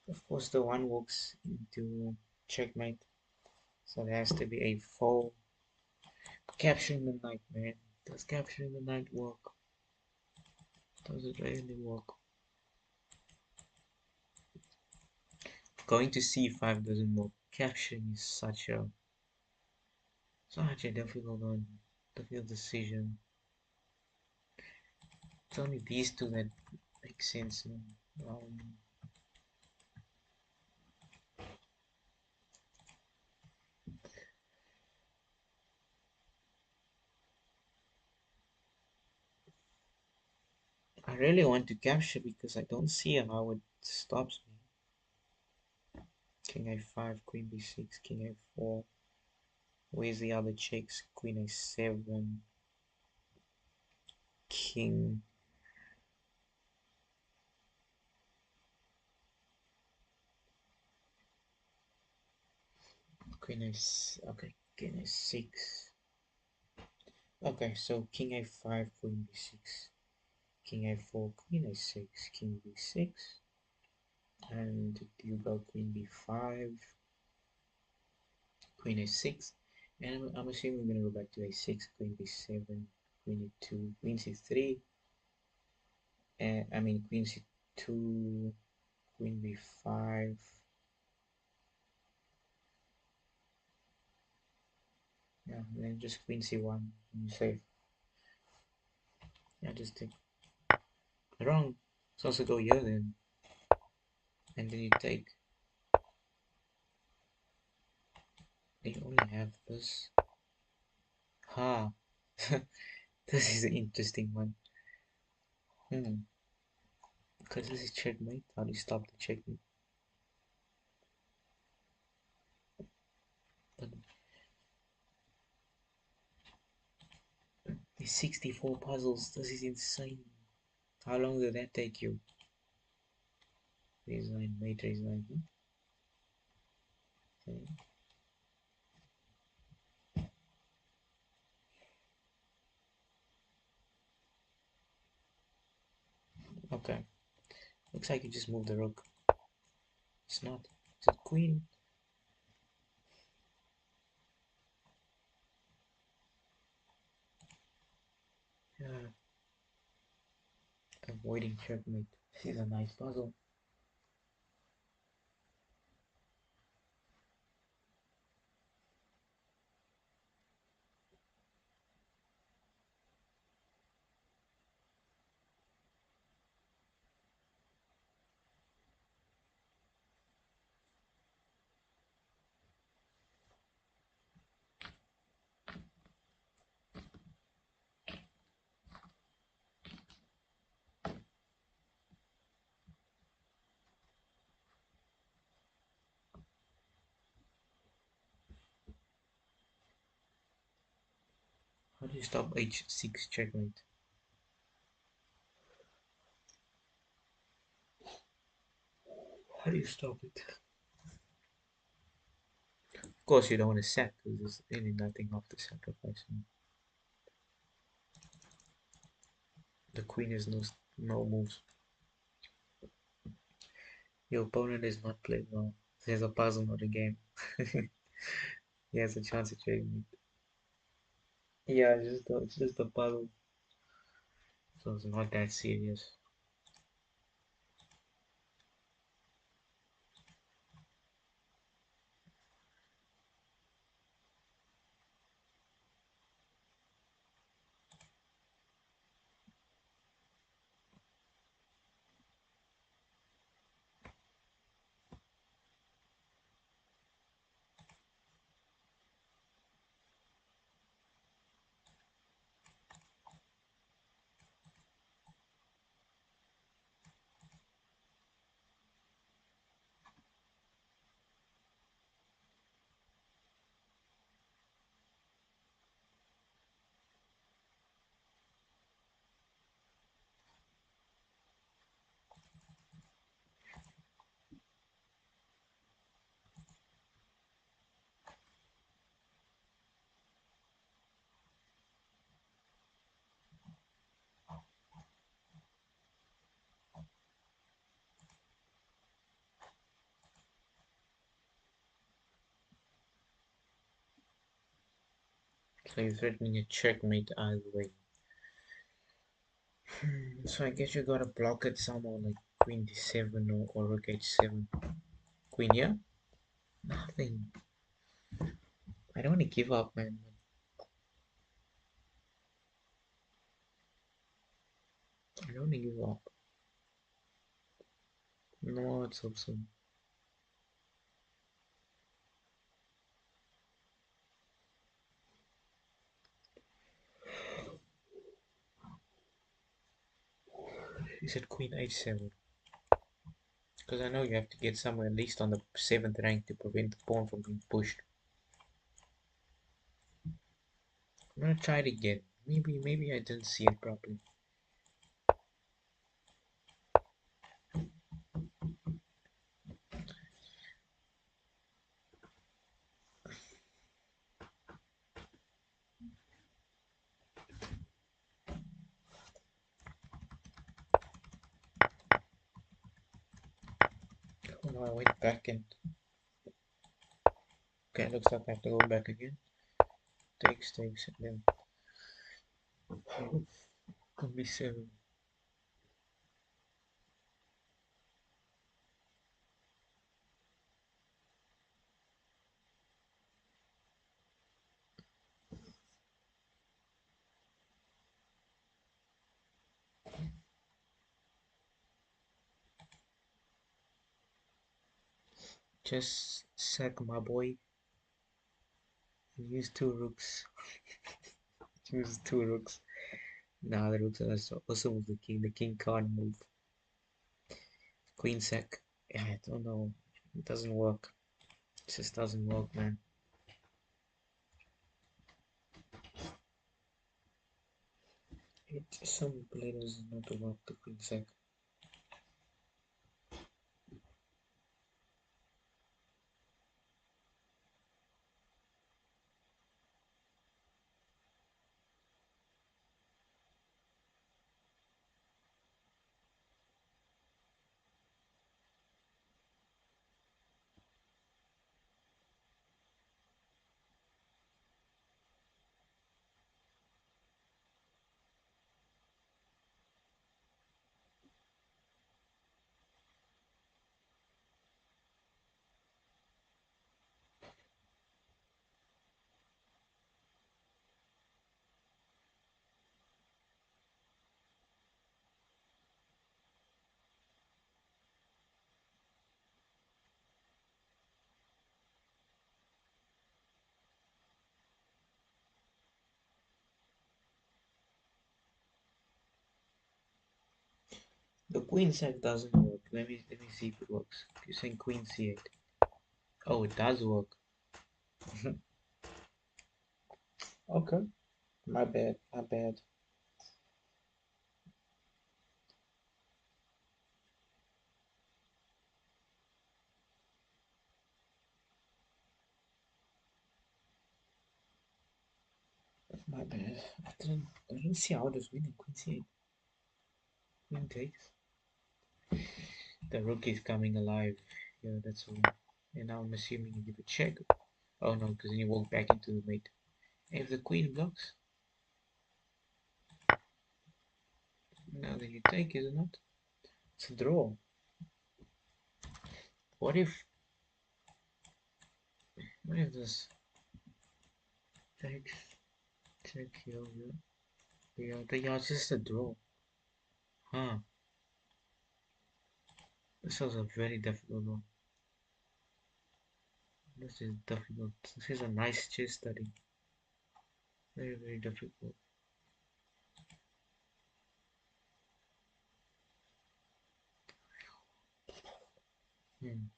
Of course, the one walks into checkmate, so there has to be a four. Capturing the knight, man. Does capturing the knight work? Does it really work? Going to c5 doesn't work. Capturing is such a difficult one, difficult decision. It's only these two that make sense, man. I really want to capture because I don't see how it stops me. King a5, queen b6, king a4. Where's the other checks? Queen a7, king. Queen a, okay, king a6. Okay, so king a5, queen b6, king a4, queen a6, king b6, and you go queen b5, queen a6, and I'm assuming we're gonna go back to a6, queen b7, queen e2, queen c3, and I mean queen c2, queen b5. Yeah, and then just queen c1, and you save. Yeah, just take wrong. Let's also go here then, and then you take. You only have this. Ha! This is an interesting one. Because this is checkmate. How do you stop the checkmate? But there's 64 puzzles. This is insane. How long did that take you? Resign, mate, resign. Okay. Okay. Looks like you just moved the rook. It's not. It's a queen. Yeah. Avoiding checkmate. This is a nice puzzle. How do you stop h6 checkmate? How do you stop it? Of course, you don't want to sack because there's really nothing after sacrificing. The queen has no moves. Your opponent is not playing well. There's a puzzle, not a game. He has a chance at checkmate. Yeah, it's just a puzzle. So it's not that serious. So you're threatening a checkmate either way. So I guess you gotta block it somehow, like queen d7 or rook h7. Queen here? Nothing. I don't want to give up, man. I don't want to give up. No, it's so soon. You said queen h7. Because I know you have to get somewhere at least on the 7th rank to prevent the pawn from being pushed. I'm gonna try it again. Maybe I didn't see it properly. Oh no, I went back and okay, looks like I have to go back again. Takes, and then could be 7. Just sack my boy and use 2 rooks. Use 2 rooks. Nah, the rooks are also move the king. The king can't move. Queen sack. Yeah, I don't know. It doesn't work. It just doesn't work, man. Some players not to work the queen sack. The queen sack doesn't work. Let me see if it works. You're saying queen c8. Oh, it does work. Okay. My bad. My bad. My bad. I didn't see how it was winning. Queen c8. Queen takes. The rook is coming alive. Yeah, that's all. And now I'm assuming you give a check. Oh no, because then you walk back into the mate. If the queen blocks, now then you take, isn't it? It's a draw. What if this takes check here? Yeah, it's just a draw. Huh. This was a very difficult one. This is difficult. This is a nice chess study. Very, very difficult. Hmm.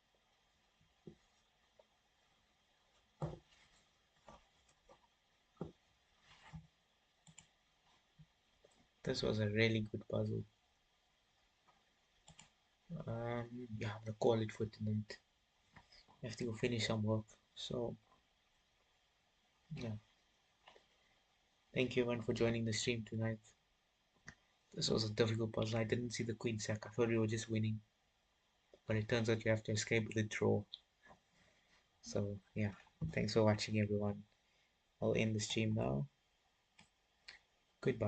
This was a really good puzzle. Yeah, I'm gonna call it for tonight. I have to go finish some work. So, yeah. Thank you everyone for joining the stream tonight. This was a difficult puzzle. I didn't see the queen sack. I thought we were just winning. But it turns out you have to escape with a draw. So, yeah. Thanks for watching, everyone. I'll end the stream now. Goodbye.